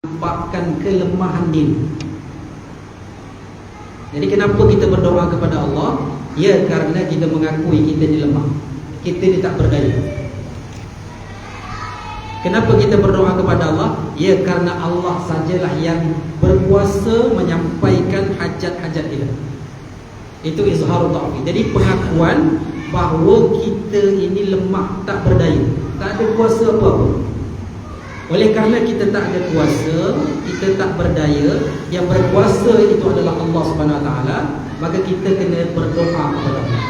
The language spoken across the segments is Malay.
menampakkan kelemahan diri. Jadi kenapa kita berdoa kepada Allah? Ya, karena kita mengakui kita ni lemah, kita ni tak berdaya. Kenapa kita berdoa kepada Allah? Ya, karena Allah sajalah yang berkuasa menyampaikan hajat-hajat kita. Itu izharul dha'fi. Jadi pengakuan bahawa kita ini lemah, tak berdaya, tak ada kuasa apa-apa. Oleh kerana kita tak ada kuasa, kita tak berdaya, yang berkuasa itu adalah Allah Subhanahu Wa Taala, maka kita kena berdoa kepada Allah.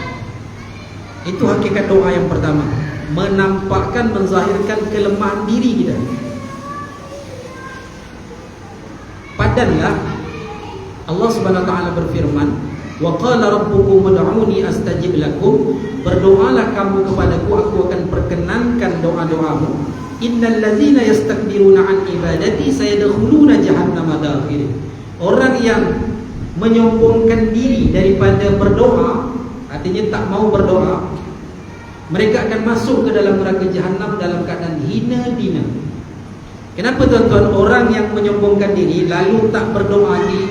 Itu hakikat doa yang pertama, menampakkan, menzahirkan kelemahan diri kita. Padanlah Allah Subhanahu Wa Taala berfirman, wa qala rabbukum ud'uni astajib lakum, berdoalah kamu kepadaku, aku akan perkenankan doa-doamu. Innal ladzina yastakbiruna an ibadati sayadkhuluna jahannama dakhirin. Orang yang menyombongkan diri daripada berdoa, artinya tak mau berdoa, mereka akan masuk ke dalam neraka jahanam dalam keadaan hina dina. Kenapa tuan-tuan orang yang menyombongkan diri lalu tak berdoa ni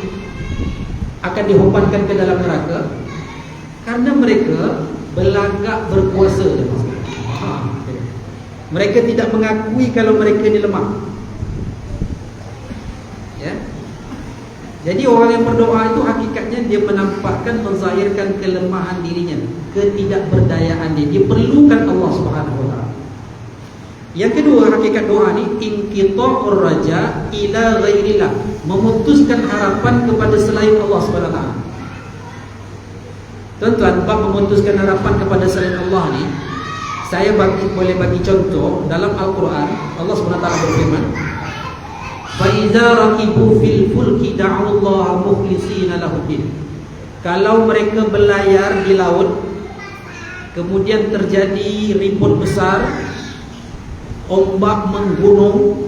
akan dihumpankan ke dalam neraka? Karena mereka belagak berkuasa. Mereka tidak mengakui kalau mereka ni lemah. Ya. Jadi orang yang berdoa itu hakikatnya dia menampakkan, menzahirkan kelemahan dirinya, ketidakberdayaan dia. Dia perlukan Allah Subhanahu Wa Taala. Yang kedua, hakikat doa ni inqita'ur raja ila ghairillah, memutuskan harapan kepada selain Allah Subhanahu Wa Taala. Tuan-tuan, bab memutuskan harapan kepada selain Allah ni, saya boleh bagi contoh dalam Al-Quran. Allah SWT berfirman, فَإِذَا رَكِبُوا فِي الْفُلْكِ دَعُوا اللَّهَ مُخْلِصِينَ لَهُ الدِّينَ. Kalau mereka berlayar di laut, kemudian terjadi ribut besar, ombak menggunung,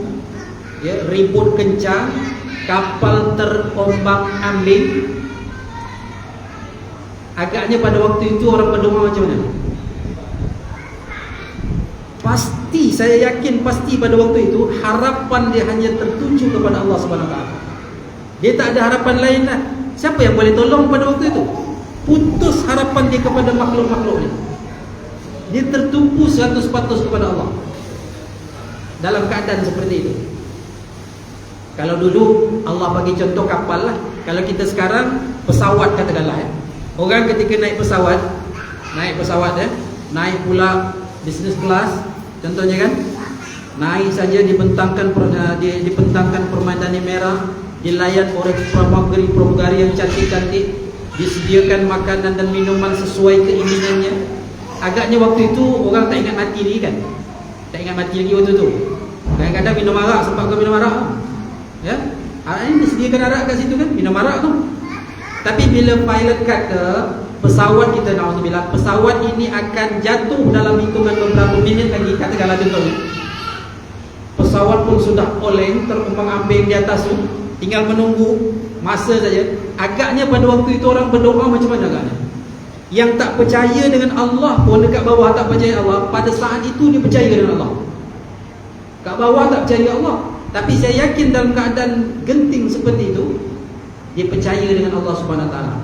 ya, ribut kencang, kapal terombang-ambing. Agaknya pada waktu itu orang berdoa macam mana? Pasti, saya yakin pasti pada waktu itu harapan dia hanya tertuju kepada Allah Subhanahu Wa Taala. Dia tak ada harapan lain lah. Siapa yang boleh tolong pada waktu itu? Putus harapan dia kepada makhluk-makhluk ni. Dia tertumpu 100% kepada Allah dalam keadaan seperti itu. Kalau dulu Allah bagi contoh kapal lah. Kalau kita sekarang pesawat katakanlah ya. Orang ketika naik pesawat naik pula business class contohnya kan, naik saja dibentangkan permainan merah, dilayan oleh pramugari yang cantik-cantik, disediakan makanan dan minuman sesuai keinginannya. Agaknya waktu itu orang tak ingat mati lagi kan, tak ingat mati lagi waktu tu. Kadang-kadang minum arak, sempat ke minum arak ya, ini disediakan arak kat situ kan, minum arak tu. Tapi bila pilot kata pesawat kita, na'udzubillah, pesawat ini akan jatuh dalam hitungan beberapa minit lagi, katakanlah contoh ni, pesawat pun sudah oleng, terombang-ambing di atas tu, tinggal menunggu masa saja. Agaknya pada waktu itu orang berdoa macam mana agaknya? Yang tak percaya dengan Allah pun dekat bawah tak percaya Allah, pada saat itu dia percaya dengan Allah. Kat bawah tak percaya Allah, tapi saya yakin dalam keadaan genting seperti itu dia percaya dengan Allah Subhanahu Wa Taala.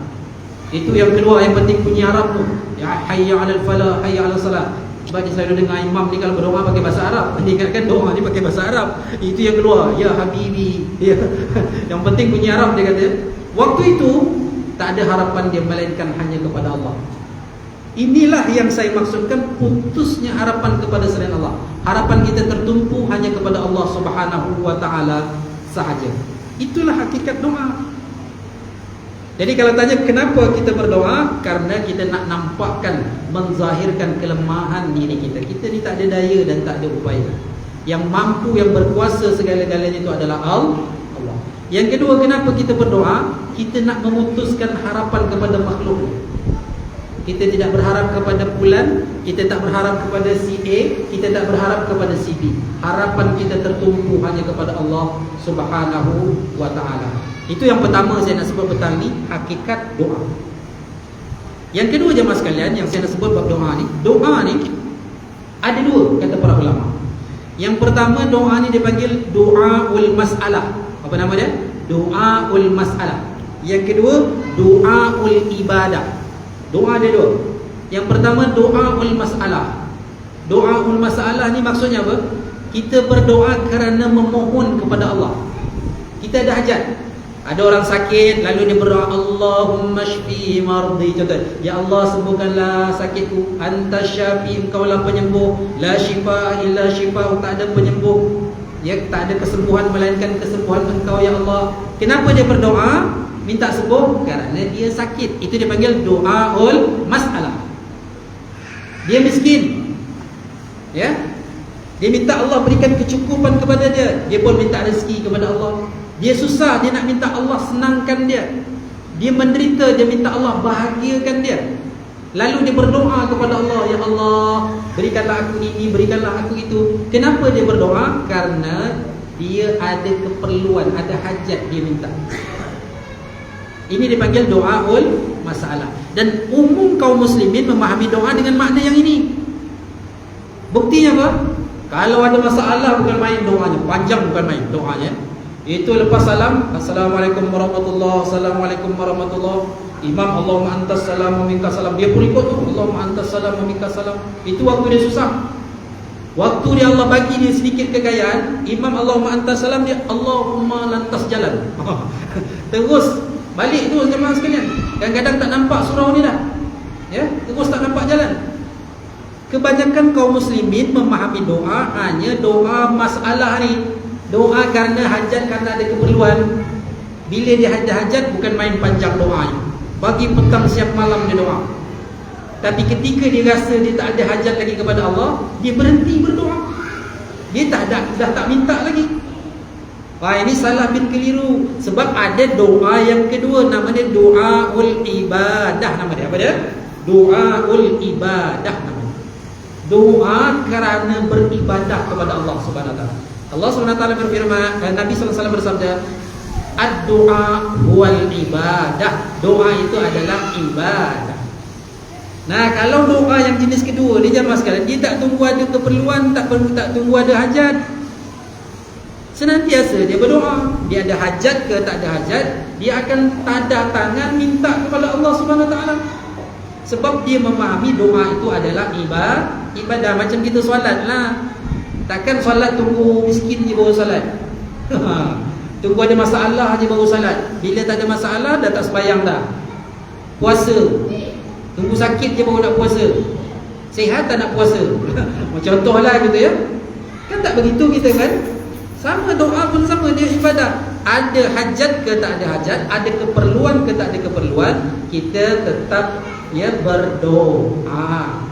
Itu yang kedua, yang penting bunyi Arab tu, ya, hayya 'alal falah, hayya 'alas salah. Sebab dia selalu dengar imam ni kalau berdoa pakai bahasa Arab, dia ingatkan doa ni pakai bahasa Arab. Itu yang kedua, ya habibi, ya. Yang penting bunyi Arab, dia kata. Waktu itu tak ada harapan dia melainkan hanya kepada Allah. Inilah yang saya maksudkan putusnya harapan kepada selain Allah. Harapan kita tertumpu hanya kepada Allah Subhanahu Wa Taala sahaja. Itulah hakikat doa. Jadi kalau tanya kenapa kita berdoa, karena kita nak nampakkan, menzahirkan kelemahan diri kita. Kita ni tak ada daya dan tak ada upaya. Yang mampu, yang berkuasa segala-galanya itu adalah Allah. Yang kedua, kenapa kita berdoa? Kita nak memutuskan harapan kepada makhluk. Kita tidak berharap kepada bulan, kita tak berharap kepada si A, kita tak berharap kepada si B. Harapan kita tertumpu hanya kepada Allah Subhanahu Wa Taala. Itu yang pertama saya nak sebut petang ni, hakikat doa. Yang kedua jemaah sekalian, yang saya nak sebut bab doa ni ada dua kata para ulama. Yang pertama doa ni dipanggil doaul mas'alah. Apa nama dia? Doaul mas'alah. Yang kedua doaul ibadah. Doa dia dua. Yang pertama doaul mas'alah. Doaul mas'alah ni maksudnya apa? Kita berdoa kerana memohon kepada Allah. Kita ada hajat. Ada orang sakit, lalu dia berdoa, Allahumma shfi mardi. Contoh, ya Allah sembuhkanlah sakitku. Anta syafi, engkau lah penyembuh. La syifa illa syifa, tak ada penyembuh. Ya, tak ada kesembuhan melainkan kesembuhan engkau ya Allah. Kenapa dia berdoa minta sembuh? Kerana dia sakit. Itu dipanggil doaul mas'alah. Dia miskin. Ya. Dia minta Allah berikan kecukupan kepada dia. Dia pun minta rezeki kepada Allah. Dia susah, dia nak minta Allah senangkan dia. Dia menderita, dia minta Allah bahagiakan dia. Lalu dia berdoa kepada Allah, ya Allah, berikanlah aku ini, berikanlah aku itu. Kenapa dia berdoa? Karena dia ada keperluan, ada hajat dia minta. Ini dipanggil doaul masalah. Dan umum kaum muslimin memahami doa dengan makna yang ini. Buktinya apa? Kalau ada masalah bukan main doanya, panjang bukan main doanya. Itu lepas salam, Assalamualaikum warahmatullahi, Assalamualaikum warahmatullahi. Imam, Allahumma antas salam wa minkas salam. Dia pun ikut tu, Allahumma antas salam wa minkas salam. Itu waktu dia susah. Waktu dia Allah bagi dia sedikit kekayaan, Imam Allahumma antas salam, dia Allahumma lantas jalan. Terus balik tu jemaah sekalian. Kadang-kadang tak nampak surau ni dah. Ya, terus tak nampak jalan. Kebanyakan kaum muslimin memahami doa hanya doa masalah ni. Doa kerana hajat, kerana ada keperluan. Bila dia ada hajat, bukan main panjang doa. Pagi, petang, siap malam dia doa. Tapi ketika dia rasa dia tak ada hajat lagi kepada Allah, dia berhenti berdoa. Dia dah tak minta lagi. Ini salah bin keliru. Sebab ada doa yang kedua, nama dia doaul ibadah. Nama dia apa dia? Doaul ibadah nama dia. Doa kerana beribadah kepada Allah Subhanahu Wa Taala. Allah SWT berfirman, Nabi SAW bersabda, ad-doa huwal ibadah. Doa itu adalah ibadah. Nah, kalau doa yang jenis kedua, dia jemaah sekalian, dia tak tunggu ada keperluan, tak tunggu ada hajat. Senantiasa dia berdoa. Dia ada hajat ke tak ada hajat, dia akan tadah tangan minta kepada Allah SWT. Sebab dia memahami doa itu adalah ibadah. Macam kita solat lah. Takkan solat tunggu miskin je baru solat. Tunggu ada masalah je baru solat. Bila tak ada masalah dah tak sembahyang dah. Puasa, tunggu sakit je baru nak puasa. Sihat tak nak puasa. Contohlah gitu ya. Kan tak begitu kita kan. Sama doa pun sama, dia ibadah. Ada hajat ke tak ada hajat, ada keperluan ke tak ada keperluan, kita tetap ya berdoa.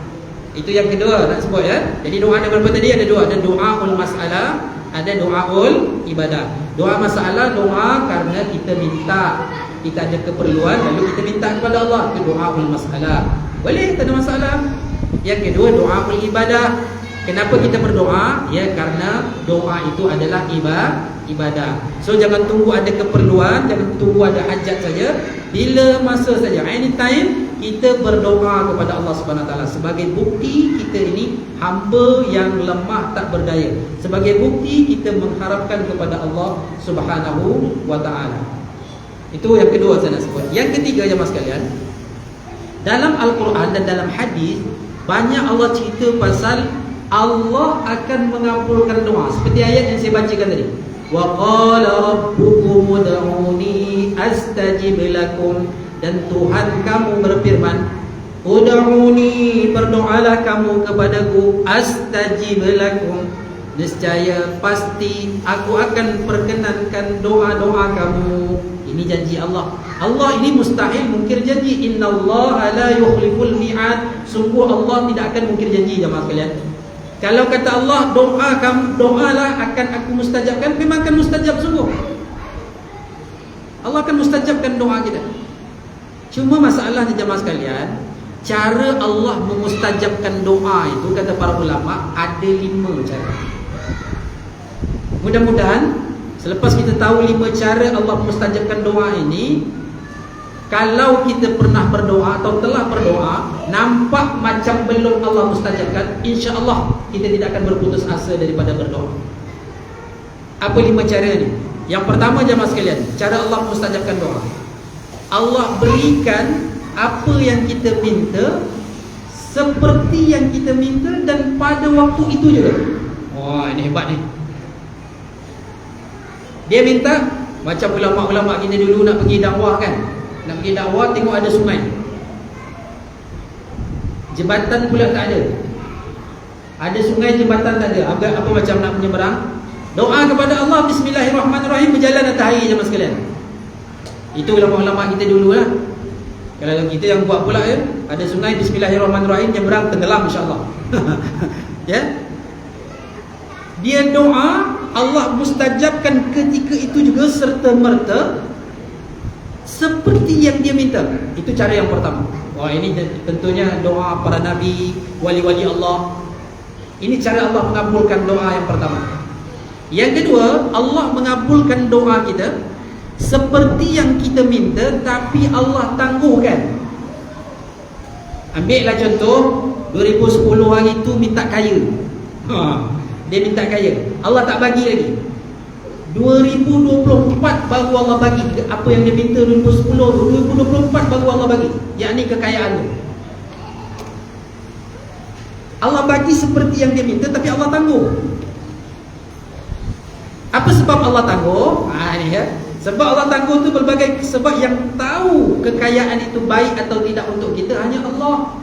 Itu yang kedua nak sebut ya. Jadi doa ada berapa tadi? Ada dua. Ada doaul masalah, ada doaul ibadah. Doa masalah, doa karena kita minta, kita ada keperluan lalu kita minta kepada Allah. Itu doaul masalah. Boleh, tak ada masalah. Yang kedua doaul ibadah. Kenapa kita berdoa? Ya karena doa itu adalah ibadah. So jangan tunggu ada keperluan, jangan tunggu ada hajat saja. Bila masa saja, anytime kita berdoa kepada Allah Subhanahu Wa Taala sebagai bukti kita ini hamba yang lemah tak berdaya. Sebagai bukti kita mengharapkan kepada Allah Subhanahu Wa Taala. Itu yang kedua saya nak sebut. Yang ketiga jemaah sekalian, dalam Al-Quran dan dalam hadis banyak Allah cerita pasal Allah akan mengabulkan doa. Seperti ayat yang saya bacakan tadi. Wa qala rabbukum ud'uni astajib lakum. Dan Tuhan kamu berfirman, ud'uni, berdoalah kamu kepadaku, astajib lakum, nescaya pasti aku akan perkenankan doa-doa kamu. Ini janji Allah. Allah ini mustahil mungkir janji. Innallaha la yukhliful mi'ad. Sungguh Allah tidak akan mungkir janji jemaah sekalian. Kalau kata Allah, doalah akan aku mustajabkan, memang akan mustajab sungguh. Allah akan mustajabkan doa kita. Cuma masalahnya jemaah sekalian, cara Allah memustajabkan doa itu kata para ulama ada 5 cara. Mudah-mudahan selepas kita tahu 5 cara Allah memustajabkan doa ini, kalau kita pernah berdoa atau telah berdoa nampak macam belum Allah mustajabkan, insya-Allah kita tidak akan berputus asa daripada berdoa. Apa 5 cara ni? Yang pertama, jemaah sekalian, cara Allah mustajabkan doa. Allah berikan apa yang kita minta, seperti yang kita minta, dan pada waktu itu juga. Wah, ini hebat ni. Dia minta, macam ulama-ulama kita dulu nak pergi dakwah kan, nak pergi dakwah, tengok ada sungai, jembatan pula tak ada. Ada sungai, jembatan tak ada. Apa macam nak menyeberang? Doa kepada Allah, bismillahirrahmanirrahim, berjalan atas air, jemaah sekalian. Itu ulama-ulama kita dulu lah. Kalau kita yang buat pula ya, ada sungai, bismillahirrahmanirrahim, nyeberang, tenggelam insyaAllah. Ya, dia doa, Allah mustajabkan ketika itu juga serta merta seperti yang dia minta. Itu cara yang pertama. Wah, ini tentunya doa para nabi, wali-wali Allah. Ini cara Allah mengabulkan doa yang pertama. Yang kedua, Allah mengabulkan doa kita seperti yang kita minta, tapi Allah tangguhkan. Ambillah contoh 2010 hari tu minta kaya. Dia minta kaya, Allah tak bagi lagi. 2024 baru Allah bagi apa yang dia minta 2010 tu. 2024 baru Allah bagi, yakni kekayaan tu. Allah bagi seperti yang dia minta, tapi Allah tangguh. Apa sebab Allah tangguh? Ini ya. Sebab Allah tangguh tu berbagai sebab. Yang tahu kekayaan itu baik atau tidak untuk kita hanya Allah.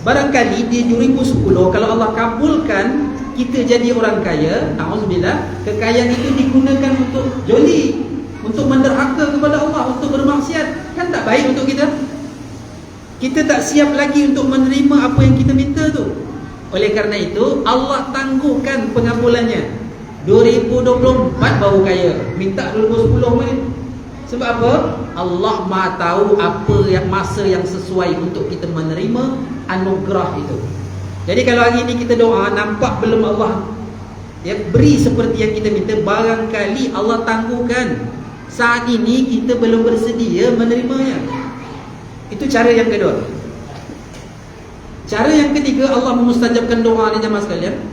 Barangkali di 2010 kalau Allah kabulkan kita jadi orang kaya, na'udzubillah, kekayaan itu digunakan untuk joli, untuk menderhaka kepada Allah, untuk bermaksiat, kan tak baik untuk kita. Kita tak siap lagi untuk menerima apa yang kita minta tu. Oleh kerana itu Allah tangguhkan pengabulannya. 2024 baru kaya, minta 2010 ni. Sebab apa? Allah Maha tahu apa yang masa yang sesuai untuk kita menerima anugerah itu. Jadi kalau hari ini kita doa, nampak belum Allah beri seperti yang kita minta, barangkali Allah tangguhkan. Saat ini kita belum bersedia menerimanya. Itu cara yang kedua. Cara yang ketiga, Allah memustajabkan doa ni, jemaah sekalian.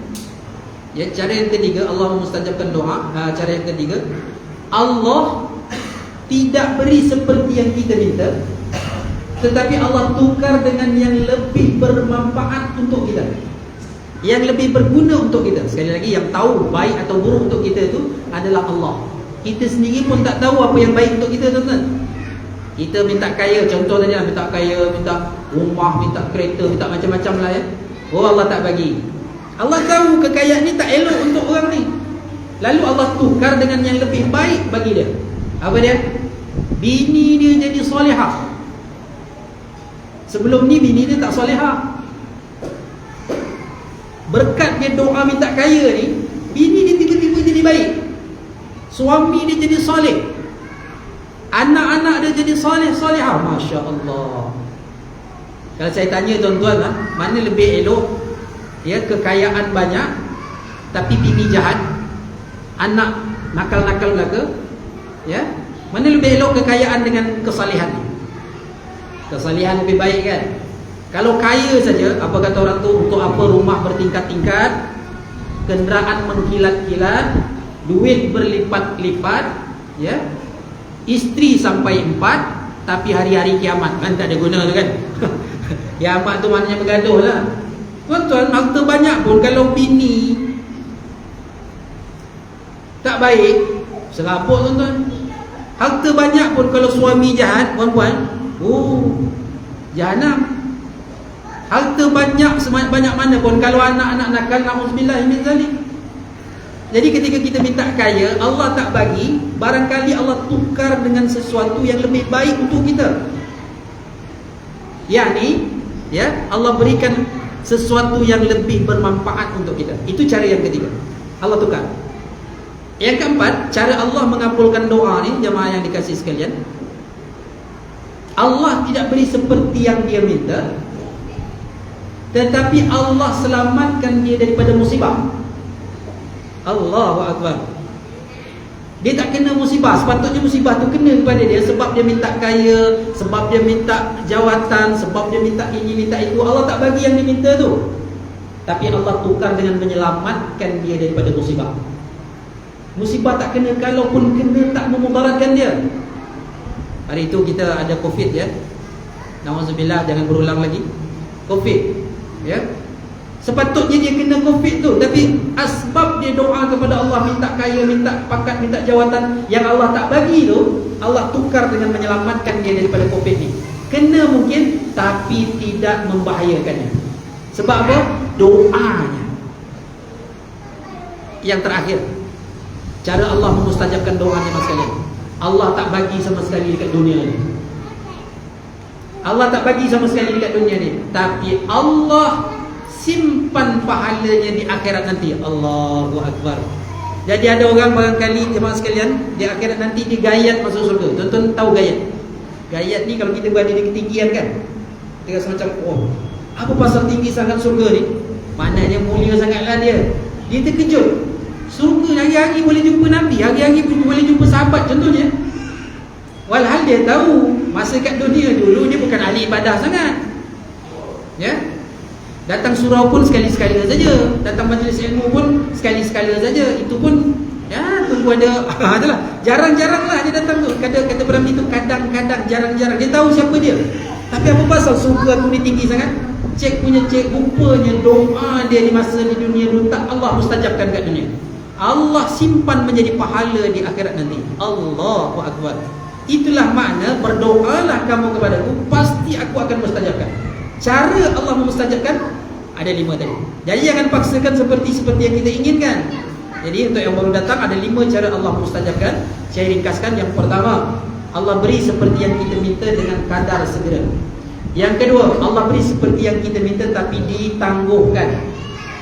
Cara yang ketiga, Allah memustajabkan doa. Cara yang ketiga, Allah tidak beri seperti yang kita minta, tetapi Allah tukar dengan yang lebih bermanfaat untuk kita, yang lebih berguna untuk kita. Sekali lagi, yang tahu baik atau buruk untuk kita itu adalah Allah. Kita sendiri pun tak tahu apa yang baik untuk kita, tuan-tuan. Kita minta kaya, contoh tadi lah, minta kaya, minta rumah, minta kereta, minta macam-macam lah ya. Oh, Allah tak bagi. Allah tahu kekayaan ni tak elok untuk orang ni, lalu Allah tukar dengan yang lebih baik bagi dia. Apa dia? Bini dia jadi solehah. Sebelum ni bini dia tak solehah. Berkat dia doa minta kaya ni, bini dia tiba-tiba jadi baik, suami dia jadi soleh, anak-anak dia jadi soleh-solehah. Masya Allah. Kalau saya tanya tuan-tuan lah, mana lebih elok? Kekayaan banyak tapi bini jahat, anak nakal-nakal belaka, mana lebih elok kekayaan dengan kesalehan? Kesalehan lebih baik kan? Kalau kaya saja, apa kata orang tu, untuk apa rumah bertingkat-tingkat, kenderaan mengkilat-kilat, duit berlipat-lipat, isteri sampai 4, tapi hari-hari kiamat kan tak ada guna tu kan? Kiamat tu maknanya bergaduh lah. Tuan-tuan, harta banyak pun kalau bini tak baik, serabut tuan-tuan. Harta banyak pun kalau suami jahat, puan-puan, jahanam. Harta banyak sebanyak mana pun kalau anak-anak nakal, na'udzubillah min zalik. Jadi ketika kita minta kaya, Allah tak bagi, barangkali Allah tukar dengan sesuatu yang lebih baik untuk kita. Yani, Allah berikan sesuatu yang lebih bermanfaat untuk kita. Itu cara yang ketiga, Allah tukar. Yang keempat, cara Allah mengabulkan doa ni, jemaah yang dikasihi sekalian, Allah tidak beri seperti yang dia minta, tetapi Allah selamatkan dia daripada musibah. Allahu Akbar. Dia tak kena musibah. Sepatutnya musibah tu kena kepada dia sebab dia minta kaya, sebab dia minta jawatan, sebab dia minta ini, minta itu. Allah tak bagi yang dia minta tu. tapi Allah tukar dengan menyelamatkan dia daripada musibah. Musibah tak kena, kalaupun kena tak memudaratkan dia. Hari itu kita ada COVID ya. Nauzubillah, jangan berulang lagi. COVID ya. Sepatutnya dia kena COVID tu, tapi asbab dia doa kepada Allah, minta kaya, minta pangkat, minta jawatan, yang Allah tak bagi tu, Allah tukar dengan menyelamatkan dia daripada COVID ni. Kena mungkin, tapi tidak membahayakannya. Sebab apa? Doanya. Yang terakhir, cara Allah memustajabkan doa ni mas sekalian, Allah tak bagi sama sekali dekat dunia ni. Allah tak bagi sama sekali dekat dunia ni, tapi Allah simpan pahalanya di akhirat nanti. Allahu Akbar. Jadi ada orang barangkali jemaah sekalian, di akhirat nanti digayat masuk surga. Tuan-tuan tahu gayat? Gayat ni kalau kita berada di ketinggian kan, kita rasa macam, oh, apa pasal tinggi sangat surga ni? Maknanya mulia sangatlah dia. Dia terkejut. Surga hari-hari boleh jumpa Nabi, hari-hari boleh jumpa sahabat contohnya. Walhal dia tahu masa kat dunia dulu dia bukan ahli ibadah sangat. Ya. Datang surau pun sekali-sekala saja, datang majlis ilmu pun sekali-sekala saja. Itu pun ya tunggu ada adalah jarang-jarang lah dia datang tu. Kata berami tu kadang-kadang, jarang-jarang. Dia tahu siapa dia. Tapi apa pasal surga tu ni tinggi sangat? Cek rupanya doa dia di masa di dunia dulu tak Allah mustajabkan kat dunia. Allah simpan menjadi pahala di akhirat nanti. Allahu Akbar. Itulah makna berdoalah kamu kepadaku, pasti aku akan mustajabkan. Cara Allah memustajabkan ada 5 tadi. Jadi jangan paksakan seperti yang kita inginkan. Jadi untuk yang baru datang ada 5 cara Allah memustajabkan. Saya ringkaskan. Yang pertama, Allah beri seperti yang kita minta dengan kadar segera. Yang kedua, Allah beri seperti yang kita minta tapi ditangguhkan.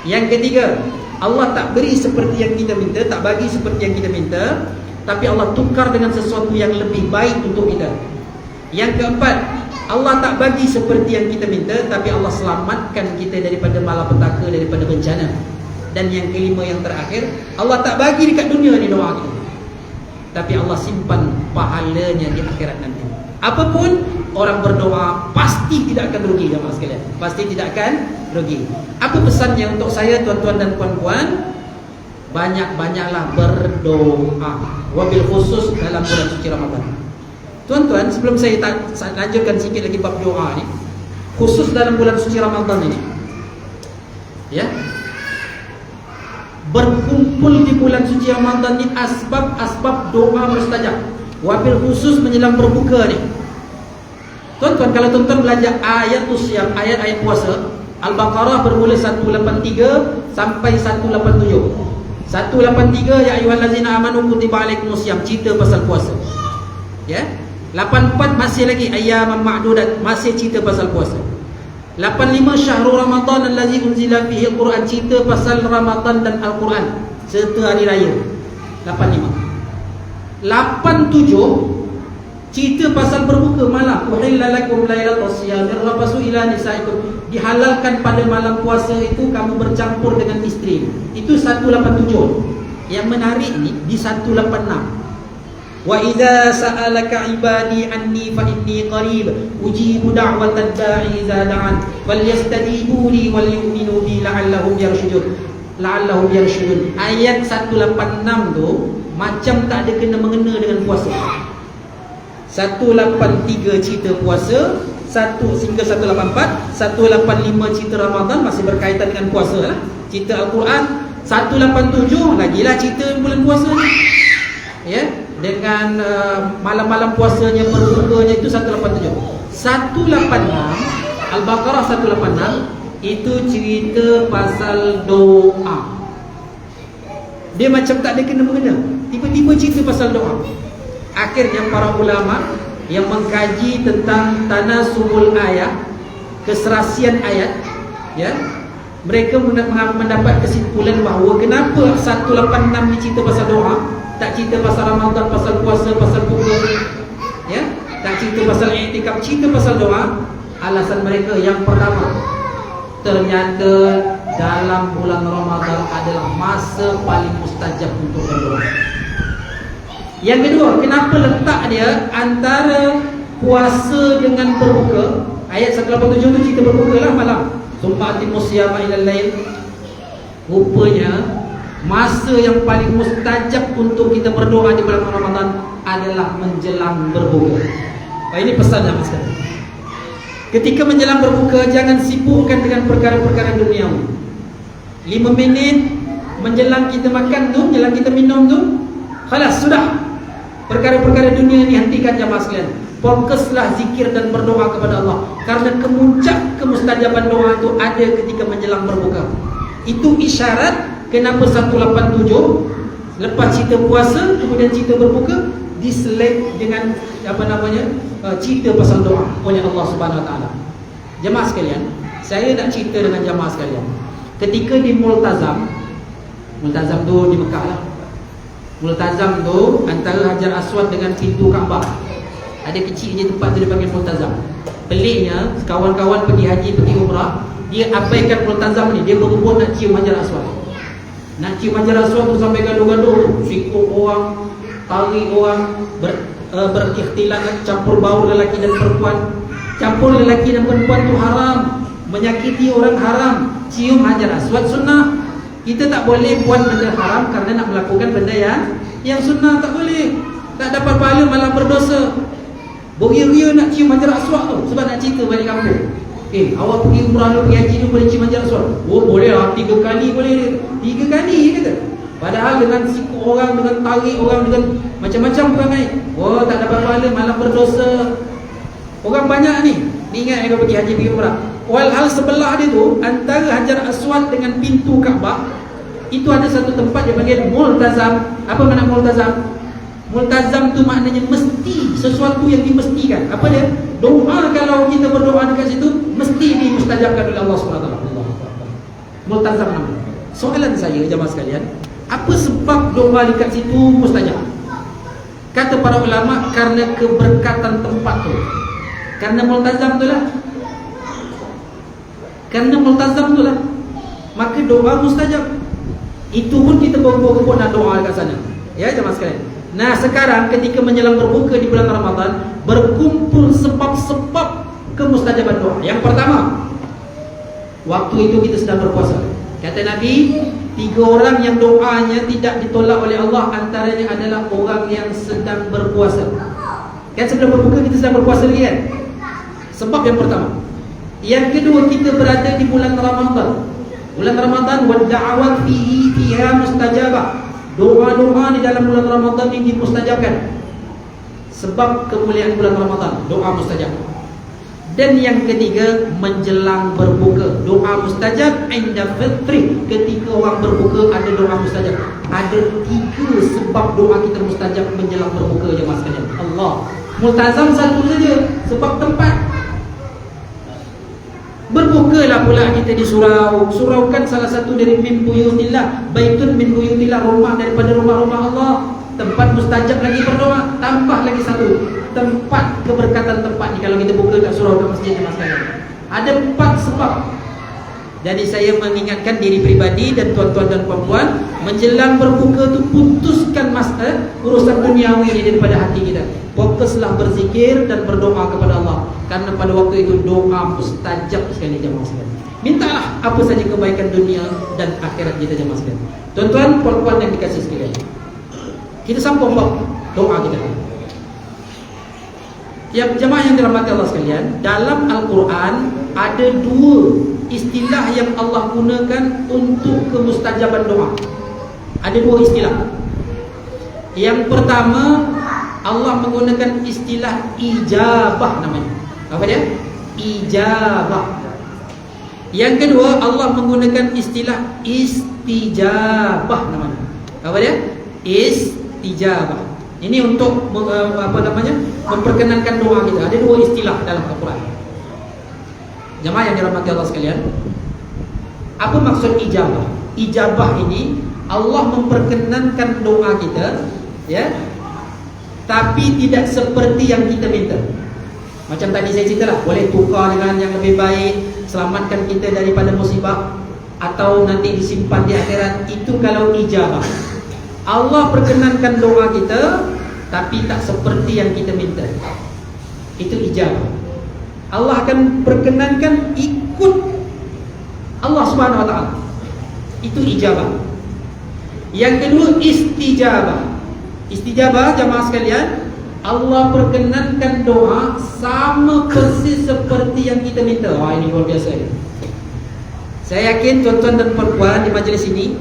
Yang ketiga, Allah tak beri seperti yang kita minta, tak bagi seperti yang kita minta, tapi Allah tukar dengan sesuatu yang lebih baik untuk kita. Yang keempat, Allah tak bagi seperti yang kita minta, tapi Allah selamatkan kita daripada malapetaka, daripada bencana. Dan yang kelima, yang terakhir, Allah tak bagi dekat dunia ni doa kita, tapi Allah simpan pahalanya di akhirat nanti. Apapun orang berdoa pasti tidak akan rugi jemaah sekalian. Pasti tidak akan rugi. Apa pesannya untuk saya tuan-tuan dan puan-puan? Banyak-banyaklah berdoa. Wabil khusus dalam bulan suci Ramadan. Tuan-tuan, sebelum saya lanjutkan sikit lagi bab doa ni, khusus dalam bulan suci Ramadan ini, ya, berkumpul di bulan suci Ramadan ni asbab-asbab doa mustajab. Wabil khusus menjelang berbuka ni. Tuan-tuan, kalau tuan-tuan belajar ayatus siyam, ayat-ayat puasa, Al-Baqarah bermula 183 sampai 187. 183, ya ayyuhallazina amanu kutiba alaikumusiyam, cerita pasal puasa. Ya. 84 masih lagi ayyaman ma'dudat, masih cerita pasal puasa. 85 syahrul Ramadan allazi unzila fihi al-Quran, cerita pasal Ramadan dan Al-Quran serta hari raya. 85. 87 cerita pasal berbuka malam. Uhilla lakum lailatus siyam rafasu ila nisaikum, dihalalkan pada malam puasa itu kamu bercampur dengan isteri. Itu 187. Yang menarik ni di 186. Wa idza sa'alaka ibadi anni fa inni qarib ujibu da'watad da'i idza da'an falyastajibu li wal yu'minu bi la'allahum yarshudun. Ayat 186 tu macam tak ada kena mengena dengan puasa. 183 cerita puasa, 1 hingga 184, 185 cerita Ramadan masih berkaitan dengan puasa lah. Cerita Al-Quran 187 lagilah cerita bulan puasa ni. Ya, dengan malam-malam puasanya, berbukanya itu 187. 186 Al-Baqarah 186 itu cerita pasal doa. Dia macam tak ada kena mengena, tiba-tiba cerita pasal doa. Akhirnya para ulama yang mengkaji tentang tanasubul ayat, keserasian ayat, ya, mereka mendapat kesimpulan bahawa kenapa 186 ni cerita pasal doa, tak cerita pasal Ramadan, pasal puasa, pasal buka, ya, tak cerita pasal i'tikaf, cerita pasal doa. Alasan mereka yang pertama, ternyata dalam bulan Ramadan adalah masa paling mustajab untuk berdoa. Yang kedua, kenapa letak dia antara puasa dengan berbuka? Ayat 187 tu cerita berbuka lah malam. Summa atimus siyama ilal lail Rupanya masa yang paling mustajab untuk kita berdoa di bulan Ramadan adalah menjelang berbuka. Ini pesan yang sekali. Ketika menjelang berbuka, jangan sibukkan dengan perkara-perkara duniawi. 5 minit menjelang kita makan tu, menjelang kita minum tu, khalas, sudah. Perkara-perkara dunia ini hentikan jamaah sekalian. Fokuslah zikir dan berdoa kepada Allah. Karena kemuncak kemustajaban doa itu ada ketika menjelang berbuka. Itu isyarat kenapa 187 lepas cerita puasa kemudian cerita berbuka diselek dengan cerita pasal doa oleh Allah Subhanahu Wa Taala. Jemaah sekalian, saya nak cerita dengan jemaah sekalian. Ketika di Multazam tu di Mekah lah. Multazam tu antara Hajar Aswad dengan pintu Kaabah. Ada kecil je tempat tu dipanggil Multazam. Peliknya, kawan-kawan pergi haji, pergi umrah, dia abaikan Multazam ni. Dia berebut nak cium Hajar Aswad. Nak cium Hajar Aswad tu sampai gaduh-gaduh, sikut orang, tarik orang, berikhtilat, campur baur lelaki dan perempuan. Campur lelaki dan perempuan tu haram, menyakiti orang haram. Cium Hajar Aswad sunnah. Kita tak boleh buat benda haram karena nak melakukan benda yang sunnah, tak boleh. Tak dapat pahala, malah berdosa. Beria-ria nak cium Hajar Aswad tu sebab nak cerita balik kampung. Awak pergi umrah dulu, pergi haji dulu, boleh cium Hajar Aswad? Oh boleh lah, 3 kali boleh. 3 kali kata. Padahal dengan sikut orang, dengan tarik orang, dengan macam-macam perangai. Oh tak dapat pahala, malah berdosa. Orang banyak ni ingat kalau pergi haji, pergi umrah. Walhal sebelah dia tu, antara Hajar Aswad dengan pintu Kaabah, itu ada satu tempat dia panggil Multazam. Apa makna Multazam? Multazam tu maknanya mesti, sesuatu yang dimestikan. Apa dia? Doa kalau kita berdoa dekat situ mesti dimustajabkan oleh Allah SWT. Multazam namanya. Soalan saya jemaah sekalian, apa sebab doa dekat situ mustajab? Kata para ulama, karena keberkatan tempat tu. Karena Multazam tu lah. Karena Multazam tu lah, maka doa mustajab. Itu pun kita berburu-buru nak doa dekat sana. Ya jemaah sekalian. Nah sekarang ketika menjelang berbuka di bulan Ramadan, berkumpul sebab-sebab kemustajaban doa. Yang pertama, waktu itu kita sedang berpuasa. Kata Nabi, 3 orang yang doanya tidak ditolak oleh Allah, antaranya adalah orang yang sedang berpuasa. Kan sebelum berbuka kita sedang berpuasa lagi kan? Sebab yang pertama. Yang kedua, kita berada di bulan Ramadan. Bulan Ramadan, wa da'awat fiha mustajabah. Doa-doa di dalam bulan Ramadan ini dimustajabkan. Sebab kemuliaan bulan Ramadan, doa mustajab. Dan yang ketiga, menjelang berbuka, doa mustajab. Inda fitri, ketika orang berbuka ada doa mustajab. Ada 3 sebab doa kita mustajab menjelang berbuka jemaah sekalian. Allah. Multazam satu saja, sebab tempat. Berbukalah pula kita di surau. Surau kan salah satu dari min buyutillah, baitun min buyutillah, rumah daripada rumah-rumah Allah. Tempat mustajab lagi berdoa. Tambah lagi satu, tempat keberkatan tempat ni. Kalau kita buka kat surau, kat masjid jemaah sekalian, ada 4 sebab. Jadi saya mengingatkan diri pribadi dan tuan-tuan dan puan-puan, menjelang berbuka tu putuskan urusan duniawi ini daripada hati kita. Fokuslah berzikir dan berdoa kepada Allah. Karena pada waktu itu doa mustajab sekali jemaah sekalian. Mintalah apa saja kebaikan dunia dan akhirat kita jemaah sekalian. Tuan-tuan, puan-puan yang dikasih sekalian, kita sambung doa kita. Tiap jemaah yang dirahmati Allah sekalian, dalam Al-Quran ada 2 istilah yang Allah gunakan untuk kemustajaban doa. Ada 2 istilah. Yang pertama, Allah menggunakan istilah ijabah namanya. Apa dia? Ijabah. Yang kedua, Allah menggunakan istilah istijabah namanya. Apa dia? Istijabah. Ini untuk memperkenankan doa kita. Ada 2 istilah dalam Al-Quran. Jemaah yang dirahmati Allah sekalian, apa maksud ijabah? Ijabah ini Allah memperkenankan doa kita, ya, tapi tidak seperti yang kita minta. Macam tadi saya ceritalah, boleh tukar dengan yang lebih baik, selamatkan kita daripada musibah, atau nanti disimpan di akhirat. Itu kalau ijabah. Allah perkenankan doa kita, tapi tak seperti yang kita minta. Itu ijabah. Allah akan perkenankan ikut Allah Subhanahu Wa Taala. Itu ijabah. Yang kedua istijabah. Istijabah jamaah sekalian, Allah perkenankan doa sama persis seperti yang kita minta. Wah, ini luar biasa ya. Saya yakin tuan-tuan dan puan-puan di majlis ini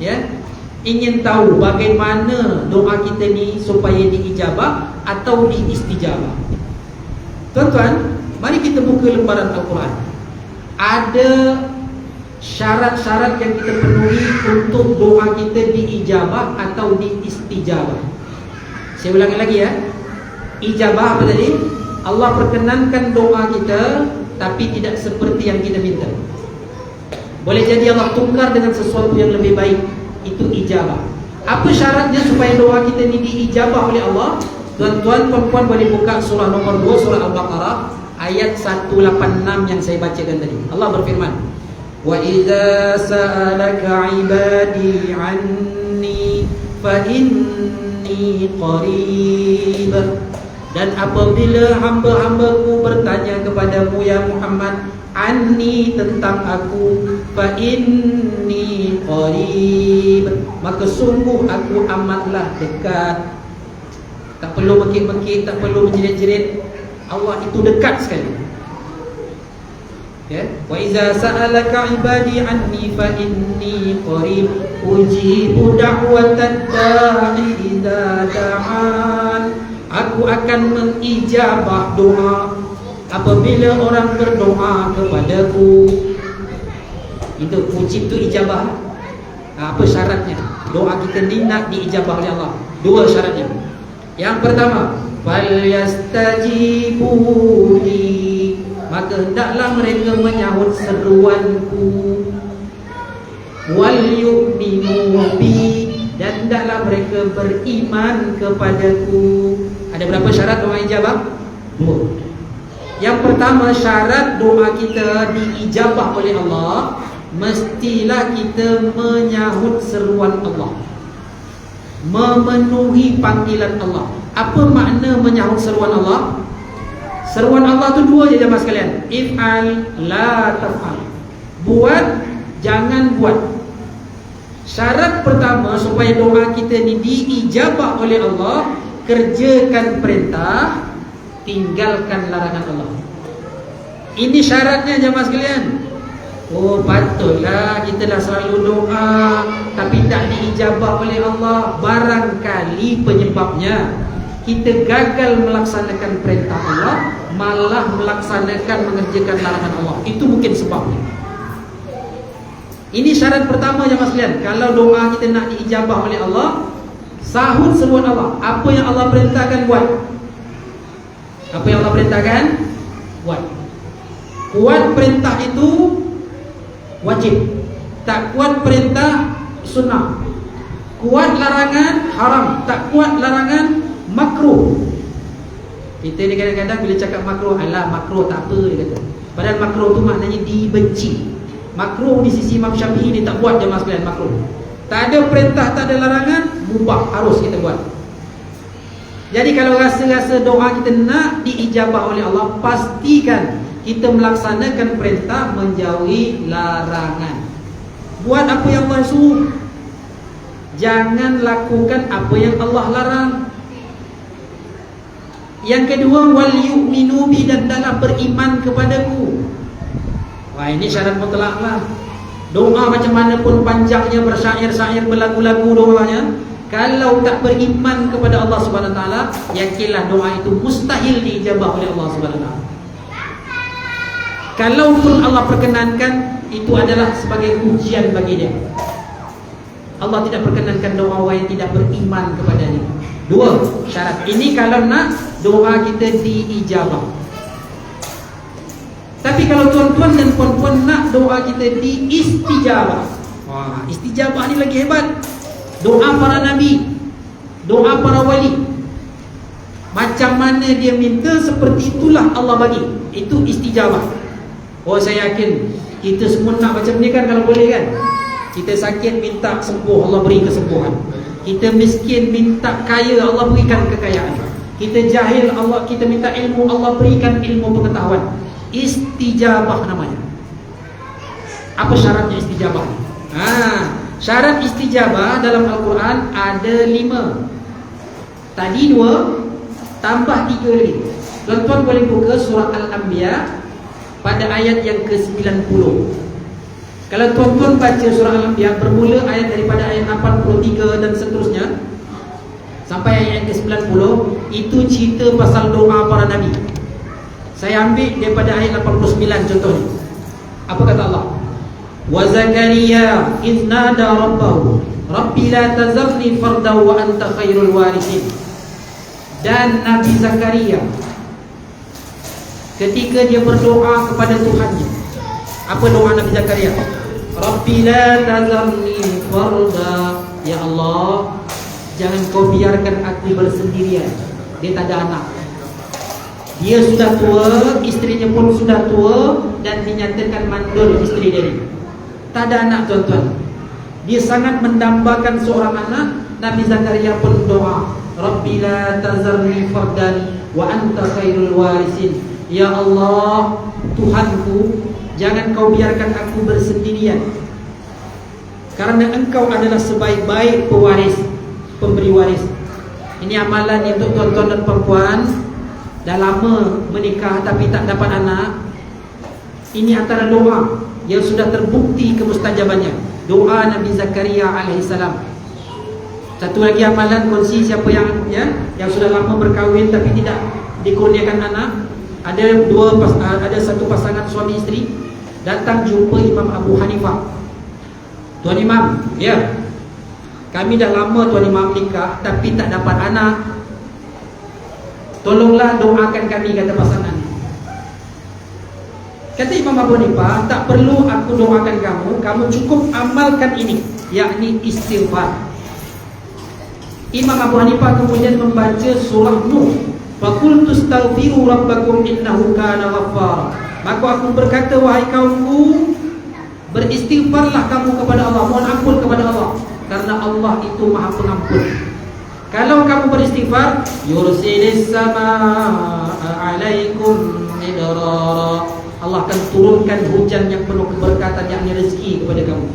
ya, ingin tahu bagaimana doa kita ni supaya diijabah atau diistijabah. Tuan-tuan, mari kita buka lembaran Al-Quran. Ada syarat-syarat yang kita penuhi untuk doa kita diijabah atau diistijabah. Saya ulangi lagi ya. Ijabah apa tadi? Allah perkenankan doa kita tapi tidak seperti yang kita minta. Boleh jadi Allah tukar dengan sesuatu yang lebih baik. Itu ijabah. Apa syaratnya supaya doa kita ini diijabah oleh Allah? Tuan-tuan, puan-puan boleh buka surah nomor 2, surah Al-Baqarah ayat 186 yang saya bacakan tadi. Allah berfirman, "Wa idza sa'alaka 'ibadi 'anni fa inni qarib." Dan apabila hamba-hambaku bertanya kepadamu ya Muhammad, anni tentang aku, fa inni qarib, maka sungguh aku amatlah dekat. Tak perlu mekik-mekik, tak perlu menjerit-jerit. Allah itu dekat sekali. Ya, wa iza sa'alaka ibadi anni fa inni qarib ujibu da'watad da'i idza da'an. Aku akan mengijabah doa apabila orang berdoa kepadaku. Itu uji itu ijabah. Apa syaratnya? Doa kita ni nak diijabah oleh Allah. Dua syaratnya. Yang pertama, falyastajibu li, maka hendaklah mereka menyahut seruanku. Wal yu'minu bi, dan hendaklah mereka beriman kepadaku. Ada berapa syarat doa ijabah? Dua. Yang pertama, syarat doa kita diijabah oleh Allah, mestilah kita menyahut seruan Allah, memenuhi panggilan Allah. Apa makna menyahut seruan Allah? Seruan Allah tu dua je jemaah sekalian. If'al la taf'al. Buat, jangan buat. Syarat pertama supaya doa kita ni diijabah oleh Allah, kerjakan perintah, tinggalkan larangan Allah. Ini syaratnya jemaah sekalian. Oh, patutlah kita dah selalu doa tapi tak diijabah oleh Allah. Barangkali penyebabnya kita gagal melaksanakan perintah Allah, malah melaksanakan mengerjakan larangan Allah. Itu mungkin sebabnya. Ini syarat pertama jemaah sekalian. Kalau doa kita nak diijabah oleh Allah, sahut seruan Allah. Apa yang Allah perintahkan buat. Apa yang Allah perintahkan buat. Kuat perintah itu wajib. Tak kuat perintah sunnah. Kuat larangan haram. Tak kuat larangan makruh. Kita ni kadang-kadang bila cakap makruh, alah makruh tak apa dia kata. Padahal makruh tu maknanya dibenci. Makruh di sisi Imam Syafi'i dia tak buat jemaah sekalian makruh. Tak ada perintah, tak ada larangan, mubah, harus kita buat. Jadi kalau rasa-rasa doa kita nak diijabah oleh Allah, pastikan kita melaksanakan perintah, menjauhi larangan. Buat apa yang Allah suruh, jangan lakukan apa yang Allah larang. Yang kedua, wal yu'minu bi, dan dalam beriman kepadaku. Wah, ini syarat mutlak lah. Doa macam mana pun panjangnya, bersyair-syair, berlagu-lagu doanya, kalau tak beriman kepada Allah Subhanahu Wa Taala, yakinlah doa itu mustahil diijabah oleh Allah Subhanahu Wa Taala. Kalaupun Allah perkenankan, itu adalah sebagai ujian bagi dia. Allah tidak perkenankan doa orang yang tidak beriman kepadanya. Dua syarat ini kalau nak doa kita diijabah. Tapi kalau tuan-tuan dan puan-puan nak doa kita diistijabah, wah, istijabah ni lagi hebat. Doa para nabi, doa para wali, macam mana dia minta, seperti itulah Allah bagi. Itu istijabah. Oh, saya yakin kita semua nak macam ni kan, kalau boleh kan. Kita sakit minta sembuh, Allah beri kesembuhan. Kita miskin minta kaya, Allah berikan kekayaan. Kita jahil, kita minta ilmu, Allah berikan ilmu pengetahuan. Istijabah namanya. Apa syaratnya istijabah? Syarat istijabah dalam Al-Quran ada 5. Tadi 2, tambah 3 lagi. Tuan-tuan boleh buka surah Al-Anbiya pada ayat yang ke-90. Kalau tuan-tuan baca surah Al-Anbiya bermula ayat daripada ayat 83 dan seterusnya sampai ayat ke-90, itu cerita pasal doa para nabi. Saya ambil daripada ayat 89 contohnya. Apa kata Allah? Wa Zakaria idh nada rabbahu rabbi la tazarni fardan wa anta khairul warithin. Dan Nabi Zakaria ketika dia berdoa kepada Tuhannya, apa doa Nabi Zakaria? Rabbi la tazarni farda, ya Allah, jangan kau biarkan aku bersendirian. Dia tak ada anak, dia sudah tua, istrinya pun sudah tua, dan dinyatakan mandul istri dia ni. Tak ada anak tuan-tuan. Dia sangat mendambakan seorang anak. Nabi Zakaria pun doa, Rabbi la tazarni fardan wa anta khairul warisin. Ya Allah, Tuhanku, jangan kau biarkan aku bersendirian, karena engkau adalah sebaik-baik pewaris, pemberi waris. Ini amalan untuk tuan-tuan dan perempuan dah lama menikah tapi tak dapat anak. Ini antara doa yang sudah terbukti kemustajabannya, doa Nabi Zakaria alaihissalam. Satu lagi amalan kongsi siapa yang sudah lama berkahwin tapi tidak dikurniakan anak. Ada satu pasangan suami isteri datang jumpa Imam Abu Hanifah. Tuan Imam, kami dah lama Tuan Imam nikah tapi tak dapat anak. Tolonglah doakan kami, kata pasangan. Kata Imam Abu Hanifah, tak perlu aku doakan kamu cukup amalkan ini, yakni istighfar. Imam Abu Hanifah kemudian membaca surah Nuh, faqultu astaghfiru rabbakum innahu kana ghaffara. Maka aku berkata, wahai kaumku, beristighfarlah kamu kepada Allah, mohon ampun kepada Allah, karena Allah itu Maha Pengampun. Kalau kamu beristighfar, yursilis samaa alaikum midrara, Allah akan turunkan hujan yang penuh keberkatan, yakni rezeki kepada kamu.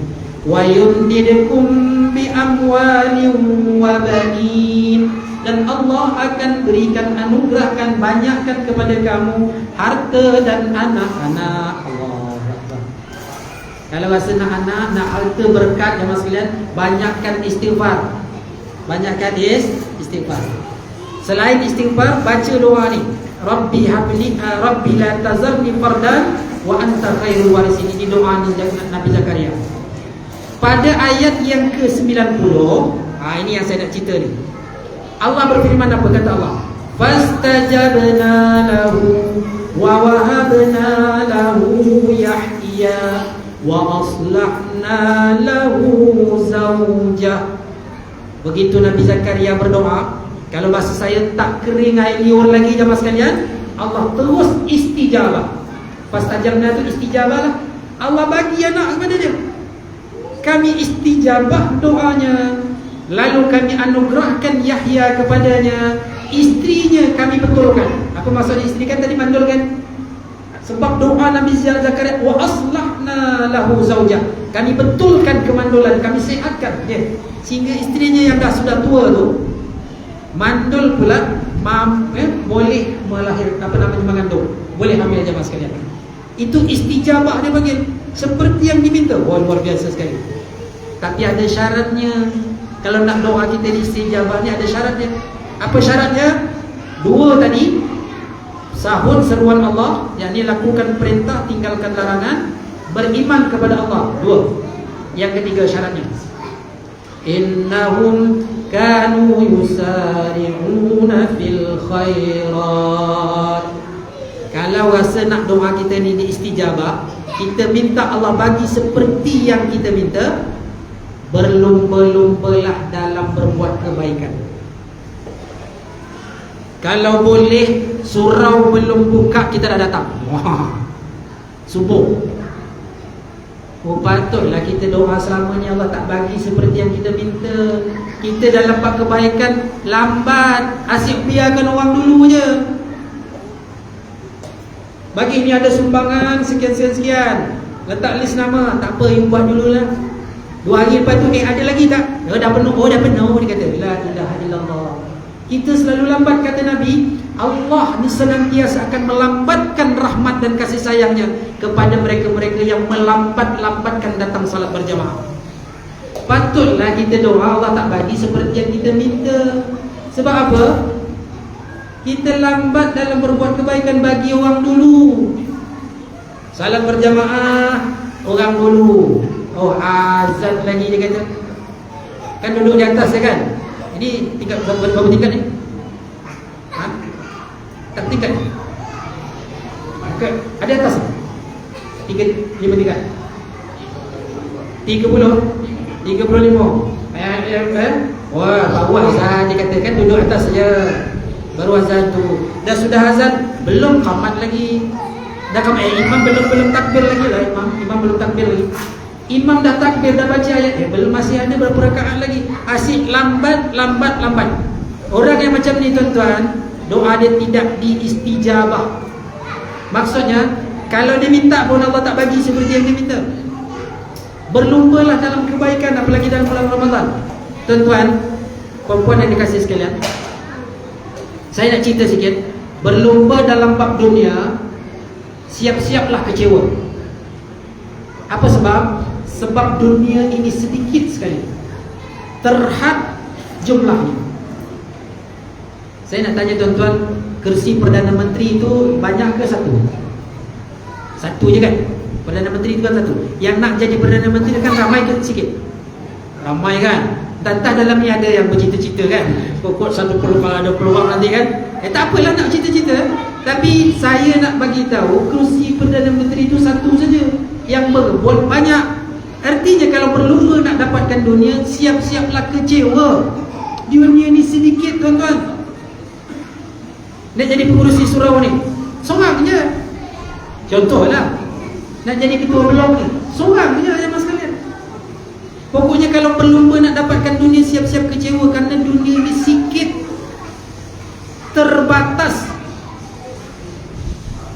Wa yumdidukum bi amwalin wa banin, dan Allah akan berikan, anugerahkan, banyakkan kepada kamu harta dan anak-anak. Allah Akbar. Kalau rasa nak anak, nak harta, berkat, jemaah sekalian, banyakkan istighfar. Banyakkan istighfar. Selain istighfar, baca doa ni, Rabbi habli Rabbi la tazarni fardan wa anta khairul warisin. Ini doa Nabi Zakaria. Pada ayat yang ke-90, ini yang saya nak cerita ni. Allah berfirman, apa kata Allah? Fastajabna lahu wa wahabna lahu Yahya wa aslahna lahu zawjah. Begitu Nabi Zakaria berdoa, kalau bahasa saya tak kering air liur lagi jemaah sekalian, Allah terus istijabah. Fastajabna itu istijabah lah. Allah bagi anak kepada dia. Kami istijabah doanya, lalu kami anugerahkan Yahya kepadanya. Istrinya kami betulkan. Apa maksudnya istri kan tadi mandul kan? Sebab doa Nabi Zakaria, wa aslahna lahu zawjah, kami betulkan kemandulan, kami sihatkan dia, sehingga istrinya yang dah sudah tua tu mandul pula boleh mengandung, boleh hamil jemaah sekalian. Itu istijabah dia panggil, seperti yang diminta. Luar biasa sekali. Tapi ada syaratnya. Kalau nak doa kita di istijabah ni ada syaratnya. Apa syaratnya? 2 tadi, sahut seruan Allah, yakni lakukan perintah, tinggalkan larangan, beriman kepada Allah. 2. Yang ketiga syaratnya, innahum kanu yusari'una fil khairat. Kalau rasa nak doa kita ni diistijabah, kita minta Allah bagi seperti yang kita minta, berlumba-lumbalah dalam berbuat kebaikan. Kalau boleh, surau belum buka kita dah datang. Subuh. Patutlah kita doa selamanya Allah tak bagi seperti yang kita minta. Kita dalam buat kebaikan lambat, asyik biarkan orang dulu je. Bagi ni ada sumbangan sekian-sekian, letak list nama, tak apa, you buat dululah. 2 hari lepas tu ada lagi tak? Dah penuh. Oh dah penuh, dia kata la ilaha illallah. Kita selalu lambat, kata Nabi. Allah senantiasa akan melambatkan rahmat dan kasih sayangnya kepada mereka-mereka yang melambat-lambatkan datang salat berjamaah. Patutlah kita doa Allah tak bagi seperti yang kita minta. Sebab apa? Kita lambat dalam berbuat kebaikan bagi orang dulu. Salat berjamaah orang dulu. Oh azan lagi dia kata. Kan duduk di atas ya kan? Jadi tingkat berapa tingkat ni? Ha? Tak tingkat. Ada atas 3, 5 tingkat 30 35. Wah bawah azan dia kata kan, duduk atas saja. Baru azan tu. Dah sudah azan belum qamat lagi. Dah qamat imam belum takbir lagi lah. Imam belum takbir lagi. Imam dah takbir, dah baca ayat, belum, masih ada berapa rakaat lagi. Asyik lambat. Orang yang macam ni tuan-tuan, doa dia tidak diistijabah. Maksudnya kalau dia minta pun Allah tak bagi seperti yang dia minta. Berlumbalah dalam kebaikan, apalagi dalam bulan Ramadan. Tuan-tuan, perempuan yang dikasihi sekalian, saya nak cerita sikit. Berlumba dalam bab dunia, siap-siaplah kecewa. Apa sebab? Sebab dunia ini sedikit sekali terhad jumlahnya. Saya nak tanya tuan-tuan, kursi Perdana Menteri itu banyak ke satu? Satu je kan? Perdana Menteri itu kan satu. Yang nak jadi Perdana Menteri kan ramai ke sikit? Ramai kan? Entah dalam ni ada yang bercita-cita kan? Pokok satu peluang, ada peluang nanti kan? Tak apalah nak cita-cita. Tapi saya nak bagi tahu, kursi Perdana Menteri itu satu saja. Yang berebut banyak. Artinya kalau berlumba nak dapatkan dunia, siap-siaplah kecewa. Dunia ni sedikit tuan-tuan. Nak jadi pengurusi surau ni seorang je. Contohlah, nak jadi ketua blok ni seorang je jemaah sekalian. Pokoknya kalau berlumba nak dapatkan dunia, siap-siap kecewa. Kerana dunia ni sikit, terbatas.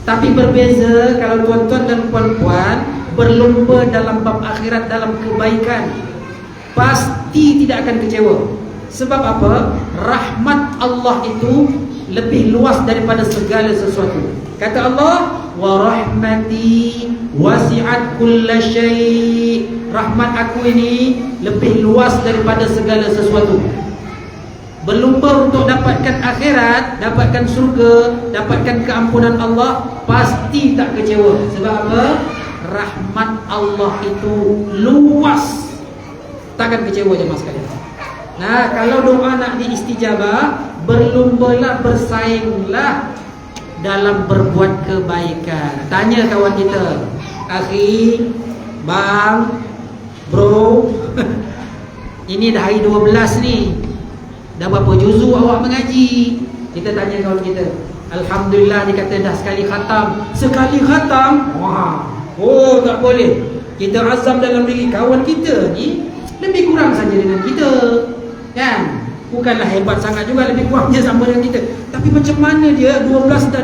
Tapi berbeza kalau tuan-tuan dan puan-puan berlumba dalam bab akhirat, dalam kebaikan, pasti tidak akan kecewa. Sebab apa? Rahmat Allah itu lebih luas daripada segala sesuatu. Kata Allah, wa rahmati wasi'at kulla syai'. Rahmat aku ini lebih luas daripada segala sesuatu. Berlumba untuk dapatkan akhirat, dapatkan surga, dapatkan keampunan Allah, pasti tak kecewa. Sebab apa? Rahmat Allah itu luas. Takkan kecewa jemaah sekalian. Nah, kalau doa nak diistijabah, berlumbalah, bersainglah dalam berbuat kebaikan. Tanya kawan kita, akhi, bang, bro, ini dah hari 12 ni, dah berapa juzu awak mengaji? Kita tanya kawan kita. Alhamdulillah, dia kata dah sekali khatam. Sekali khatam? Wah. Oh, tak boleh. Kita azam dalam diri kawan kita ni lebih kurang saja dengan kita, kan? Bukanlah hebat sangat juga, lebih kurang dia sama dengan kita. Tapi macam mana dia 12 dah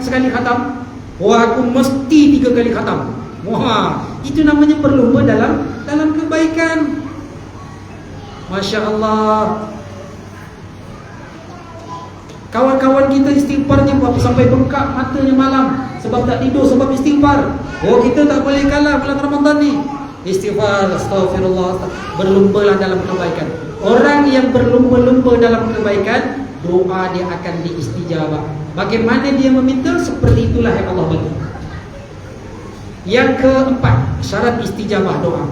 sekali khatam? Wah, aku mesti 3 kali khatam. Wah, itu namanya berlumba dalam kebaikan. Masya Allah. Kawan-kawan kita istighfarnya sampai bengkak matanya malam sebab tak tidur, sebab istighfar. Oh, kita tak boleh kalah bulan Ramadan ni. Istighfar, astagfirullah. Berlumbalah dalam kebaikan. Orang yang berlumba-lumba dalam kebaikan, doa dia akan diistijabah. Bagaimana dia meminta, seperti itulah yang Allah bagi. Yang keempat, syarat istijabah doa.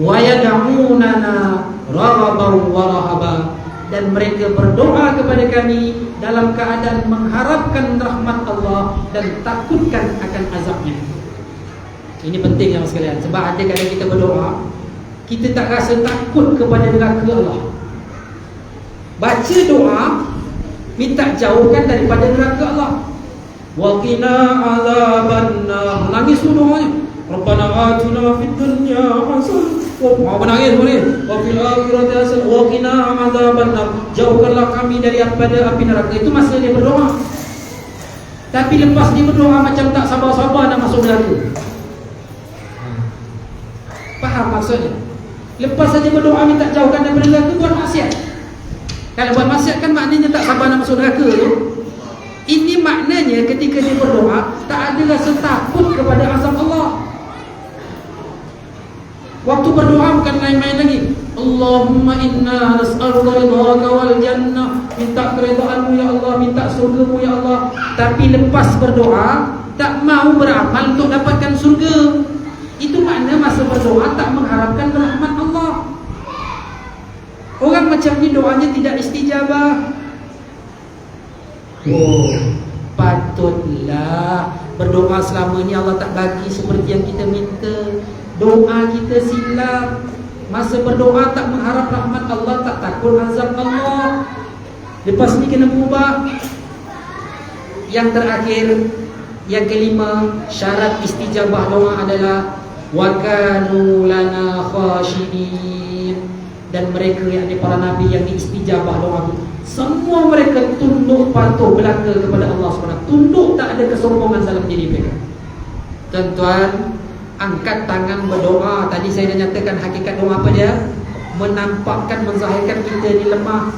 Wa yad'unana raghaban wa rahaban. Dan mereka berdoa kepada kami dalam keadaan mengharapkan rahmat Allah dan takutkan akan azabnya. Ini penting ya sekalian. Sebab ada kadang kita berdoa, kita tak rasa takut kepada neraka Allah. Baca doa, minta jauhkan daripada neraka Allah. Wa qina azabannar. Nangis doanya. Rabbana atina fid dunya hasanah. Mau menangis boleh. Wa fil akhirati hasanah wa qina azabannar. Jauhkanlah kami daripada api neraka. Itu masa dia berdoa. Tapi lepas dia berdoa macam tak sabar-sabar nak masuk neraka. Faham maksudnya? Lepas saja berdoa minta jauhkan daripada neraka, buat maksiat. Kalau buat maksiat kan maknanya tak sabar nak masuk neraka tu. Ini maknanya ketika dia berdoa tak ada rasa takut kepada azab Allah. Waktu berdoa bukan main-main lagi. Allahumma inna nas'aluka ridhaka wal jannah. Minta keredaanmu ya Allah, minta surgamu ya Allah. Tapi lepas berdoa tak mau beramal untuk dapatkan surga. Itu makna masa berdoa tak mengharapkan rahmat Allah. Orang macam ni doanya tidak istijabah. Oh, patutlah berdoa selama ni Allah tak bagi seperti yang kita minta. Doa kita silap. Masa berdoa tak mengharap rahmat Allah, tak takut azab Allah. Lepas ni kena berubah. Yang terakhir, yang kelima, syarat istijabah doa adalah wa kanu lana khashiin. Dan mereka yang para nabi yang diistijabah doa itu, semua mereka tunduk patuh belaka kepada Allah SWT. Tunduk, tak ada kesombongan dalam diri mereka. Tuan-tuan, angkat tangan berdoa. Tadi saya dah nyatakan hakikat doa apa dia? Menampakkan, menzahirkan kita ni lemah.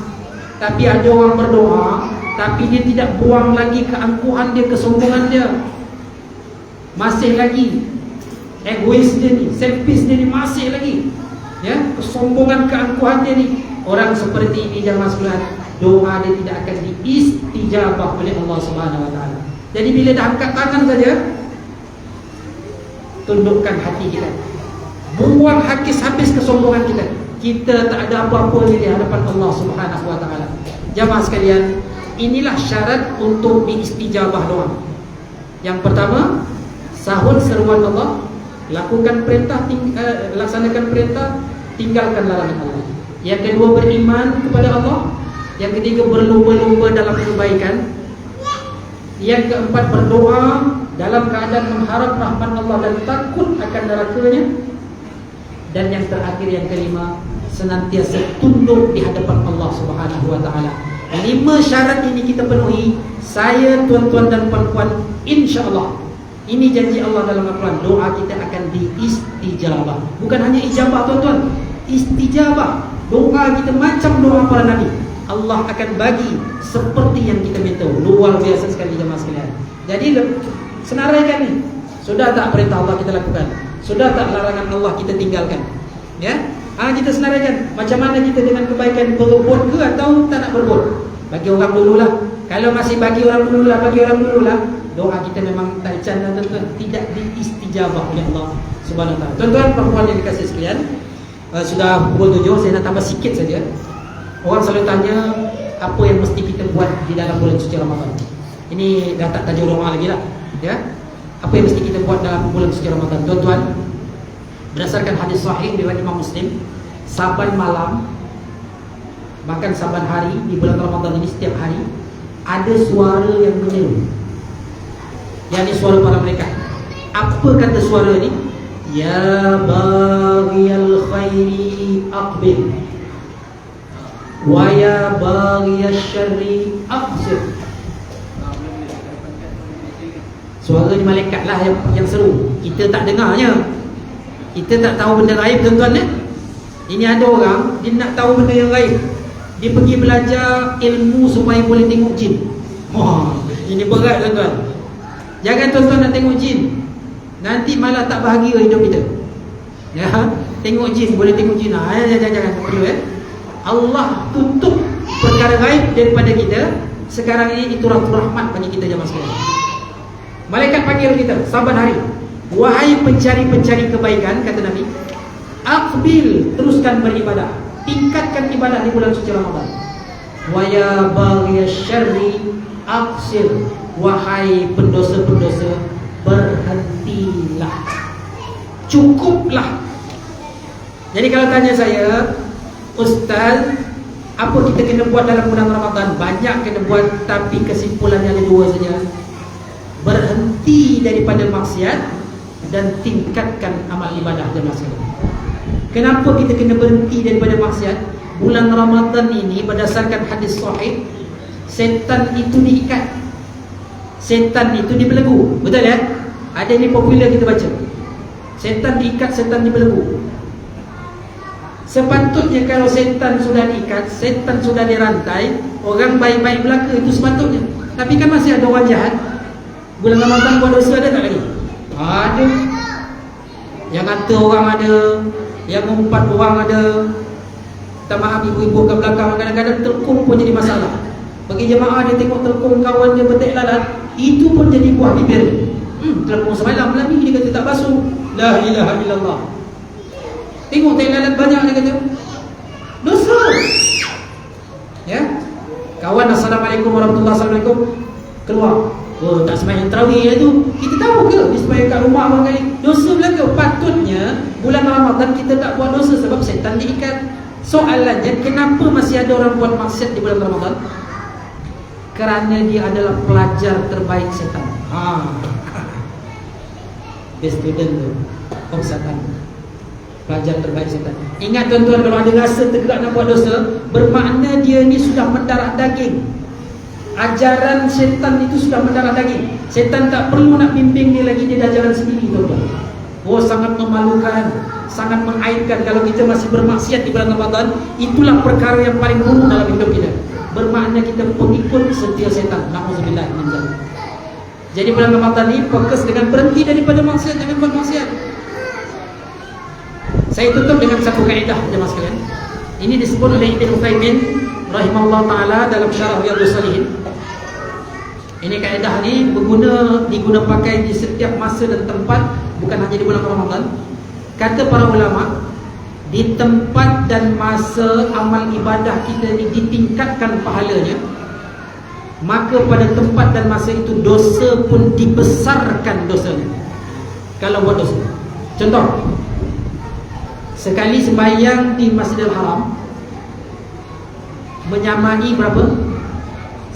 Tapi ada orang berdoa, tapi dia tidak buang lagi keangkuhan dia, kesombongan dia. Masih lagi egois dia ni, selfish dia ni masih lagi. Ya, kesombongan, keangkuhan dia ni. Orang seperti ini jangan sekalian, doa dia tidak akan diistijabah oleh Allah Subhanahu Wa Taala. Jadi bila dah angkat tangan saja, tundukkan hati kita, buang habis kesombongan kita. Kita tak ada apa-apa di hadapan Allah Subhanahu Wa Taala. Jamaah sekalian, inilah syarat untuk diistijabah doa. Yang pertama, sahut seruan Allah, lakukan perintah, laksanakan perintah, tinggalkan larangan Allah. Yang kedua, beriman kepada Allah. Yang ketiga, berlumba-lumba dalam kebaikan. Yang keempat, berdoa dalam keadaan mengharap rahmat Allah dan takut akan nerakanya. Dan yang terakhir, yang kelima, senantiasa tunduk di hadapan Allah Subhanahu Wa Taala. 5 syarat ini kita penuhi, saya, tuan-tuan dan puan-puan, insya-Allah, ini janji Allah dalam Al-Quran, doa kita akan diistijabah. Bukan hanya ijabah tuan-tuan, istijabah. Doa kita macam doa para nabi, Allah akan bagi seperti yang kita minta. Luar biasa sekali jemaah sekalian. Jadi senaraikan ni. Sudah tak perintah Allah kita lakukan? Sudah tak larangan Allah kita tinggalkan? Ya? Kita senaraikan macam mana kita dengan kebaikan, berbuat ke atau tak nak berbuat. Bagi orang dululah. Kalau masih bagi orang dululah, doa kita memang tak canda tuan-tuan, tidak diistijabah oleh Allah Subhanahu Wa Taala. Tuan-tuan perempuan yang dikasihi sekalian, sudah pukul 7, saya nak tambah sikit saja. Orang selalu tanya apa yang mesti kita buat di dalam bulan suci Ramadan. Ini dah tak tajuk doa lagi lah, ya. Apa yang mesti kita buat dalam bulan suci Ramadan? Tuan-tuan, berdasarkan hadis sahih riwayat Imam Muslim, saban malam, bahkan saban hari di bulan Ramadan ini, setiap hari ada suara yang menyeru. Yang ini suara para mereka. Apa kata suara ini? Ya baghiyal khairi aqbil, wa ya baghiyasy syarri aqsir. Suara ni malaikat lah yang seru. Kita tak dengarnya. Kita tak tahu benda gaib tuan-tuan ya? Ini ada orang, dia nak tahu benda yang gaib, dia pergi belajar ilmu supaya boleh tengok jin. Wah, ini berat tuan-tuan. Jangan tuan-tuan nak tengok jin, nanti malah tak bahagia hidup kita. Ya, tengok jin, boleh tengok jin. Jangan perlu ya. Allah tutup perkara gaib daripada kita. Sekarang ini itu rahmat bagi kita jemaah sekalian. Malaikat panggil kita saban hari, wahai pencari-pencari kebaikan, kata Nabi, aqbil, teruskan beribadah, tingkatkan ibadah di bulan suci Ramadan. Wa ya baghiyasy syarri aqsir, wahai pendosa-pendosa, berhentilah, cukuplah. Jadi kalau tanya saya, Ustaz, apa kita kena buat dalam bulan Ramadan? Banyak kena buat, tapi kesimpulannya ada 2 saja. Berhenti daripada maksiat dan tingkatkan amal ibadah jemaah sekalian. Kenapa kita kena berhenti daripada maksiat? Bulan Ramadan ini berdasarkan hadis sahih, setan itu diikat, setan itu dibelenggu. Betul ya? Ada ini popular kita baca. Setan diikat, setan dibelenggu. Sepatutnya kalau setan sudah diikat, setan sudah dirantai, orang baik-baik belaka itu sepatutnya. Tapi kan masih ada orang jahat. Bulan Ramadan buat dosa ada tak lagi? Ada. Yang kata orang ada, yang mengumpat orang ada. Tak maaf ibu-ibu kat belakang kadang-kadang telkung pun jadi masalah. Bagi jemaah dia tengok telkung kawan dia betik lalat, itu pun jadi buah bibir. Telkung semalam lagi dia kata tak basuh. La ilaha illallah. Tengok tai lalat banyak dia kata. Dosa. Ya. Kawan assalamualaikum warahmatullahi wabarakatuh. Keluar. Oh, tak sembahyang tarawih itu. Kita tahu ke dia sembahyang kat rumah orang kali. Dosa belaka. Patutnya bulan Ramadan kita tak buat dosa sebab setan diikat. Soalannya kenapa masih ada orang buat maksiat di bulan Ramadan? Kerana dia adalah pelajar terbaik setan. Dia student tu, setan. Pelajar terbaik setan. Ingat tuan-tuan, kalau ada rasa tergerak nak buat dosa, bermakna dia ni sudah mendarah daging. Ajaran setan itu sudah mendarah daging. Setan tak perlu nak bimbing dia lagi, dia dah jalan sendiri tuan-tuan. Oh, sangat memalukan, sangat mengaibkan kalau kita masih bermaksiat di bulan Ramadan. Itulah perkara yang paling buruk dalam hidup kita. Bermakna kita pengikut setia setan. Na'udzubillah min dzalik. Jadi bulan Ramadan ini fokus dengan berhenti daripada maksiat, jangan buat maksiat. Saya tutup dengan satu kaedah jemaah sekalian. Ini disebut oleh Ibnu Utsaimin rahimahullah taala dalam Syarah Riyadhus Shalihin. Ini kaedah ni diguna pakai di setiap masa dan tempat, bukan hanya di bulan Ramadan. Kata para ulama, di tempat dan masa amal ibadah kita ini ditingkatkan pahalanya, maka pada tempat dan masa itu dosa pun dibesarkan dosanya. Kalau buat dosa. Contoh, sekali sembahyang di Masjidil Haram menyamai berapa?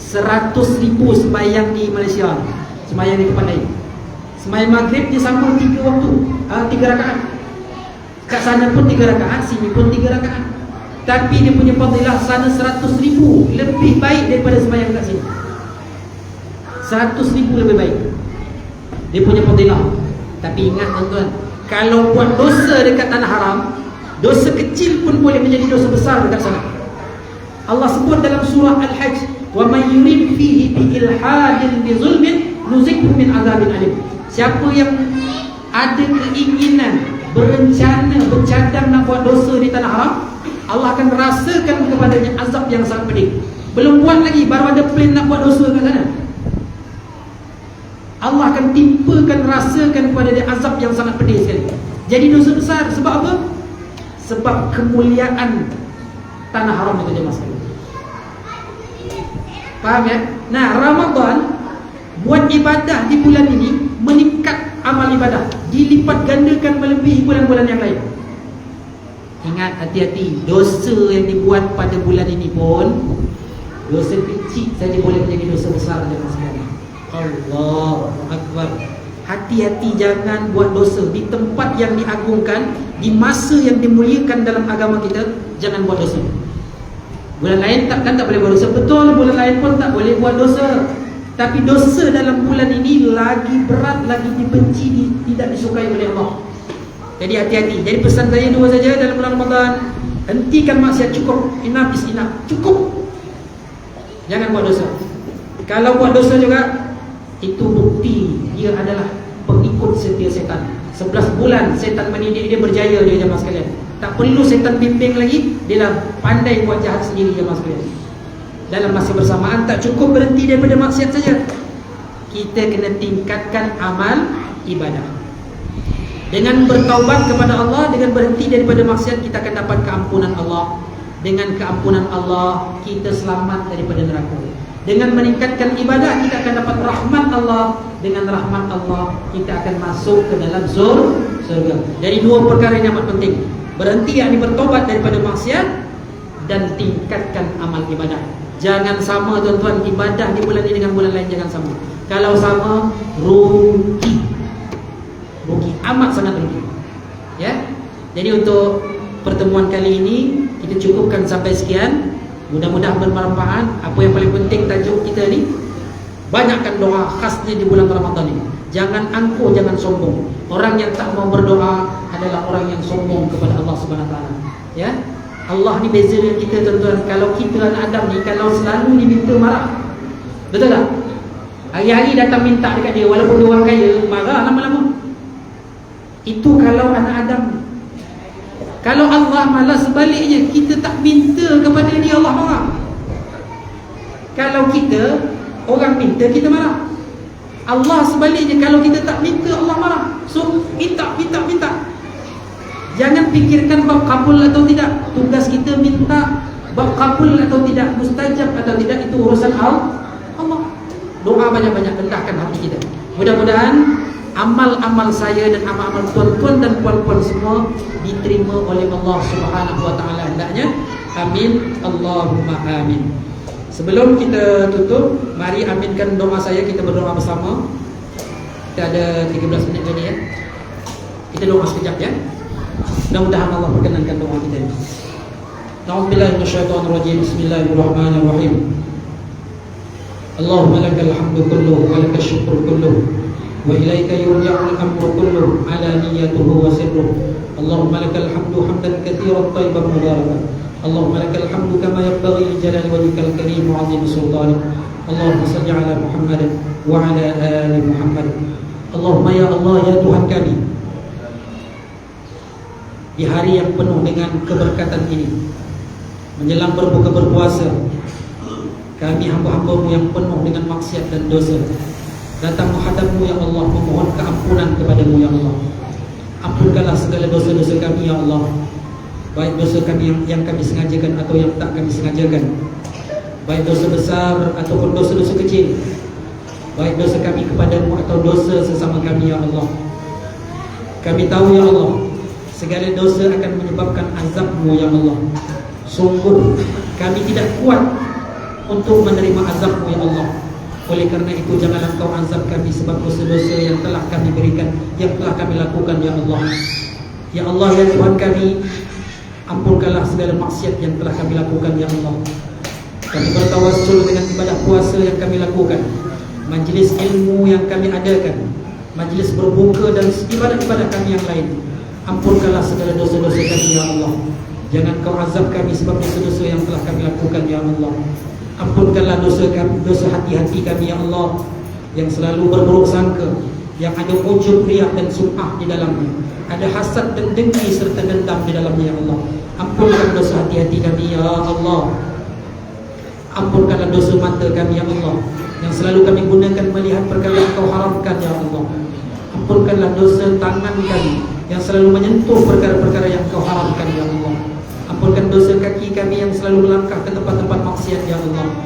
100,000 sembahyang di Malaysia. Sembahyang di tempat lain. Sembahyang maghrib dia sambung 3 waktu, 3 rakaat. Kat sana pun 3 rakaat, sini pun 3 rakaat. Tapi dia punya fadilah sana 100,000 lebih baik daripada sembahyang kat sini. 100,000 lebih baik dia punya fadilah. Tapi ingat tuan-tuan, kalau buat dosa dekat tanah haram, dosa kecil pun boleh menjadi dosa besar dekat sana. Allah sebut dalam surah Al-Hajj, wa may yurid fihi bi ilhadin bi zulmin nuzikhu min azabin alim. Siapa yang ada keinginan, berencana, bercadang nak buat dosa di tanah haram, Allah akan rasakan kepadanya azab yang sangat pedih. Belum buat lagi, baru ada plan nak buat dosa kat sana, Allah akan timpakan, rasakan kepada dia azab yang sangat pedih sekali. Jadi dosa besar. Sebab apa? Sebab kemuliaan tanah haram itu jemaah sekalian. Faham ya? Nah, Ramadan buat ibadah di bulan ini meningkat amal ibadah, dilipat gandakan melebihi bulan-bulan yang lain. Ingat, hati-hati, dosa yang dibuat pada bulan ini pun dosa kecil saja boleh menjadi dosa besar jemaah sekalian. Allahu Akbar. Hati-hati, jangan buat dosa di tempat yang diagungkan, di masa yang dimuliakan dalam agama kita. Jangan buat dosa. Bulan lain tak boleh buat dosa. Betul, bulan lain pun tak boleh buat dosa. Tapi dosa dalam bulan ini lagi berat, lagi dibenci, tidak disukai oleh Allah. Jadi hati-hati. Jadi pesan saya dua saja dalam bulan Ramadan. Hentikan maksiat, cukup. Enough is enough. Cukup. Jangan buat dosa. Kalau buat dosa juga, itu bukti dia adalah pengikut setia setan. 11 bulan setan mendidik dia, berjaya dia jemaah sekalian. Tak perlu setan bimbing lagi, dia dah pandai buat jahat sendiri jemaah sekalian. Dalam masa bersamaan tak cukup berhenti daripada maksiat saja, kita kena tingkatkan amal ibadah. Dengan bertaubat kepada Allah, dengan berhenti daripada maksiat, kita akan dapat keampunan Allah. Dengan keampunan Allah, kita selamat daripada neraka. Dengan meningkatkan ibadah, kita akan dapat rahmat Allah. Dengan rahmat Allah, kita akan masuk ke dalam surga. Jadi dua perkara yang amat penting. Berhenti, yakni bertobat daripada maksiat, dan tingkatkan amal ibadah. Jangan sama tuan-tuan, ibadah di bulan ini dengan bulan lain jangan sama. Kalau sama, rugi. Rugi, amat sangat rugi. Ya. Jadi untuk pertemuan kali ini kita cukupkan sampai sekian. Mudah-mudahan bermanfaat. Apa yang paling penting tajuk kita ni, banyakkan doa khasnya di bulan Ramadan ini. Jangan angkuh, jangan sombong. Orang yang tak mau berdoa adalah orang yang sombong kepada Allah Subhanahu Wa Taala. Ya, Allah ni beza dengan kita tuan-tuan. Kalau kita anak Adam ni, kalau selalu diminta marah, betul tak? Hari-hari datang minta dekat dia, walaupun dia orang kaya, marah lama-lama. Itu kalau anak Adam. Kalau Allah malah sebaliknya, kita tak minta kepada dia, Allah marah. Kalau kita, orang minta, kita marah. Allah sebaliknya, kalau kita tak minta, Allah marah. So, minta. Jangan fikirkan bab kabul atau tidak. Tugas kita minta. Bab kabul atau tidak, mustajab atau tidak, itu urusan Allah. Doa banyak-banyak, rendahkan hati kita. Mudah-mudahan amal-amal saya dan amal-amal tuan-tuan dan puan-puan semua diterima oleh Allah Subhanahu wa taala hendaknya. Amin. Allahumma amin. Sebelum kita tutup, mari aminkan doa saya, kita berdoa bersama. Kita ada 13 minit lagi ya. Kita doa sekejap ya. Mudah-mudahan Allah perkenankan doa kita ini. Na'udzubillahi minasyaitonir rajim. Bismillahirrahmanirrahim. Allahumma lakal hamdu kulluhu wa lakal syukru kulluhu wa ilaika yurja'ul amru kulluhu ala niyyatihi wa sirruhu. Allahumma lakal hamdu hamdan katsiran thayyiban mubarakan. Allahumma lakal hamdu kama yanbaghi li jalali wajhikal karim wa 'azimi sultanik. Allahumma shalli ala Muhammad wa ala ali Muhammad. Allahumma ya Allah, ya Tuhan kami, di hari yang penuh dengan keberkatan ini, menjelang berbuka berpuasa, kami hamba-hamba-Mu yang penuh dengan maksiat dan dosa datang menghadap-Mu ya Allah, memohon keampunan kepada-Mu ya Allah. Ampunkanlah segala dosa-dosa kami ya Allah, baik dosa kami yang kami sengajakan atau yang tak kami sengajakan, baik dosa besar ataupun dosa-dosa kecil, baik dosa kami kepada-Mu atau dosa sesama kami ya Allah. Kami tahu ya Allah, segala dosa akan menyebabkan azab-Mu ya Allah. Sungguh kami tidak kuat untuk menerima azab-Mu ya Allah. Oleh kerana itu janganlah Engkau azab kami sebab dosa-dosa yang telah kami berikan, yang telah kami lakukan ya Allah. Ya Allah, ya Tuhan kami, ampunkanlah segala maksiat yang telah kami lakukan ya Allah. Kami bertawassul dengan ibadah puasa yang kami lakukan, majlis ilmu yang kami adakan, majlis berbuka dan ibadah-ibadah kami yang lain. Ampunkanlah segala dosa-dosa kami ya Allah. Jangan Kau azab kami sebab dosa-dosa yang telah kami lakukan ya Allah. Ampunkanlah dosa kami, dosa hati-hati kami ya Allah, yang selalu berburuk sangka, yang ada ujub, riak dan sum'ah di dalamnya, ada hasad dan dengki serta dendam di dalamnya ya Allah. Ampunkan dosa hati-hati kami ya Allah. Ampunkanlah dosa mata kami ya Allah, yang selalu kami gunakan melihat perkara yang Kau haramkan ya Allah. Ampunkanlah dosa tangan kami, yang selalu menyentuh perkara-perkara yang Kau haramkan ya Allah. Ampunkan dosa kaki kami yang selalu melangkah ke tempat-tempat maksiat ya Allah.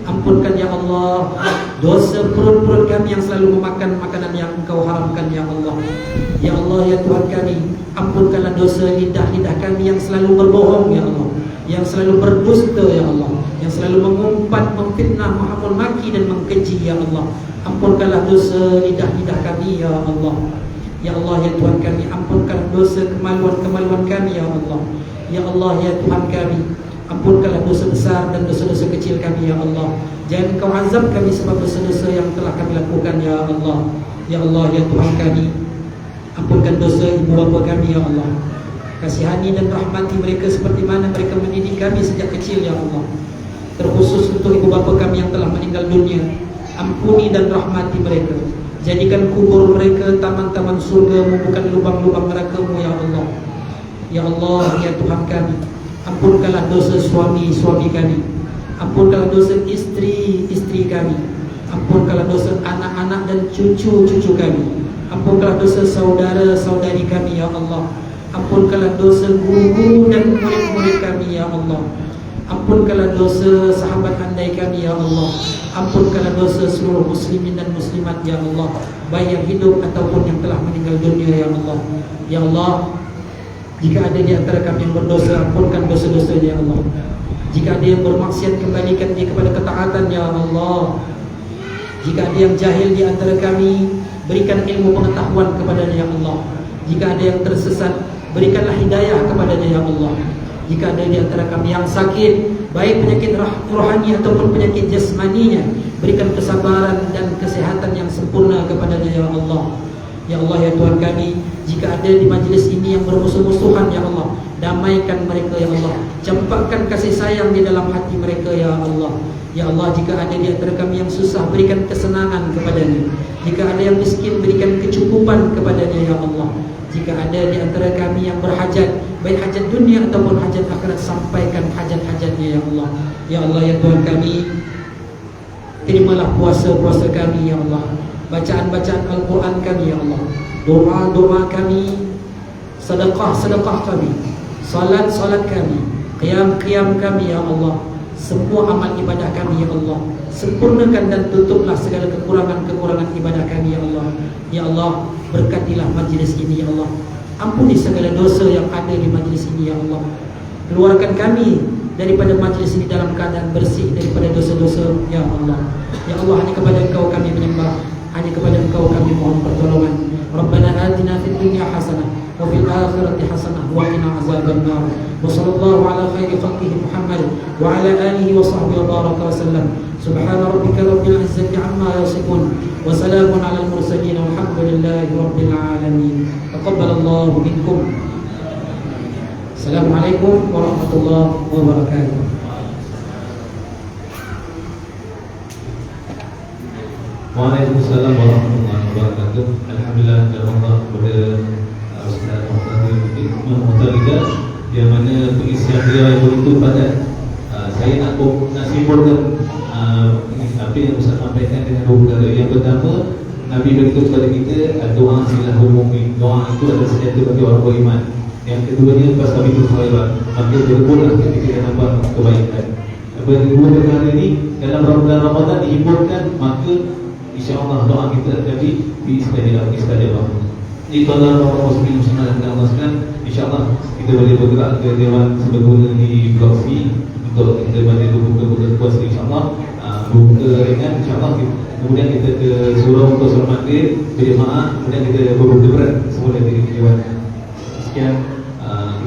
Ampunkan ya Allah dosa perut-perut kami yang selalu memakan makanan yang Engkau haramkan ya Allah. Ya Allah, ya Tuhan kami, ampunkanlah dosa lidah-lidah kami yang selalu berbohong ya Allah, yang selalu berdusta ya Allah, yang selalu mengumpat, memfitnah, menghambur maki dan mengkeji ya Allah. Ampunkanlah dosa lidah-lidah kami ya Allah. Ya Allah, ya Tuhan kami, ampunkanlah dosa kemaluan-kemaluan kami ya Allah. Ya Allah, ya Tuhan kami, ampunkanlah dosa besar dan dosa-dosa kecil kami ya Allah. Jangan Kau azab kami sebab dosa-dosa yang telah kami lakukan ya Allah. Ya Allah, ya Tuhan kami, ampunkan dosa ibu bapa kami ya Allah. Kasihani dan rahmati mereka seperti mana mereka mendidik kami sejak kecil ya Allah. Terkhusus untuk ibu bapa kami yang telah meninggal dunia, ampuni dan rahmati mereka. Jadikan kubur mereka taman-taman surga-Mu, bukan lubang-lubang neraka-Mu ya Allah. Ya Allah, ya Tuhan kami, ampunkanlah dosa suami-suami kami, ampunkanlah dosa istri-istri kami, ampunkanlah dosa anak-anak dan cucu-cucu kami, ampunkanlah dosa saudara-saudari kami ya Allah. Ampunkanlah dosa guru dan murid-murid kami ya Allah. Ampunkanlah dosa sahabat andai kami ya Allah. Ampunkanlah dosa seluruh muslimin dan muslimat ya Allah, baik yang hidup ataupun yang telah meninggal dunia ya Allah. Ya Allah, jika ada di antara kami yang berdosa, ampunkan dosa-dosanya ya Allah. Jika ada yang bermaksiat, kembalikan dia kepada ketaatan ya Allah. Jika ada yang jahil di antara kami, berikan ilmu pengetahuan kepadanya ya Allah. Jika ada yang tersesat, berikanlah hidayah kepadanya ya Allah. Jika ada di antara kami yang sakit, baik penyakit rohani ataupun penyakit jasmaninya, berikan kesabaran dan kesehatan yang sempurna kepadanya ya Allah. Ya Allah, ya Tuhan kami, jika ada di majlis ini yang bermusuh-musuhan ya Allah, damaikan mereka ya Allah, campakkan kasih sayang di dalam hati mereka ya Allah. Ya Allah, jika ada di antara kami yang susah, berikan kesenangan kepadanya. Jika ada yang miskin, berikan kecukupan kepadanya ya Allah. Jika ada di antara kami yang berhajat, baik hajat dunia ataupun hajat akhirat, sampaikan hajat-hajatnya ya Allah. Ya Allah ya Tuhan kami, terimalah puasa-puasa kami ya Allah, bacaan-bacaan Al-Quran kami ya Allah, doa-doa kami, sedekah-sedekah kami, salat-salat kami, qiyam-qiyam kami ya Allah. Semua amal ibadah kami ya Allah, sempurnakan dan tutuplah segala kekurangan-kekurangan ibadah kami ya Allah. Ya Allah, berkatilah majlis ini ya Allah, ampuni segala dosa yang ada di majlis ini ya Allah. Keluarkan kami daripada majlis ini dalam keadaan bersih daripada dosa-dosa ya Allah. Ya Allah, hanya kepada Engkau kami menyembah, hanya kepada Engkau kami mohon pertolongan. Rabbana atina fid dunya hasanah wa fil akhirati hasanah wa qina azabannar. Wa sallallahu ala khairi khalqihi Muhammad wa ala alihi wa sahbihi wa baraka wa sallam. Subhana rabbika rabbil izzati amma yasifun wa salamun ala al mursalin walhamdulillahi rabbil alamin. Taqabbalallahu minkum. Assalamualaikum warahmatullahi wabarakatuh. Waalaikumsalam warahmatullahi wabarakatuh. Alhamdulillah, Allah kepada Ustaz Muhtar yang mana pengisian beliau yang begitu padat. Saya nak simpulkan apa yang Ustaz sampaikan dengan dua perkara. Yang pertama, Nabi beritahu kepada kita, doa silahul mu'min. Doa itu adalah senjata bagi orang beriman. Yang keduanya, fastabiqul khairat, maka berbunlah ketika kita nampak kebaikan. Berdua perkara ini dalam bulan Ramadan dihimpunkan, maka insya-Allah doa kita jadi diistajabah. Jadi kalau muslim muslimat dan Allah sekalian, insya-Allah kita boleh bergerak ke Dewan Serbaguna di Blok C untuk kita boleh buka puasa insya-Allah. Buka ringan insya-Allah, kemudian kita ke surau untuk solat maghrib berjemaah, kemudian kita berbuka berat semula di Dewan. Sekian,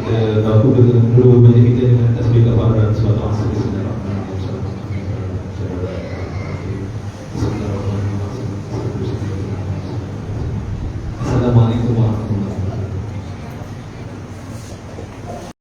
kita tahu dulu banyak kita dengan tasbih kafar dan suatu asal di sana. Assalamualaikum warahmatullahi wabarakatuh.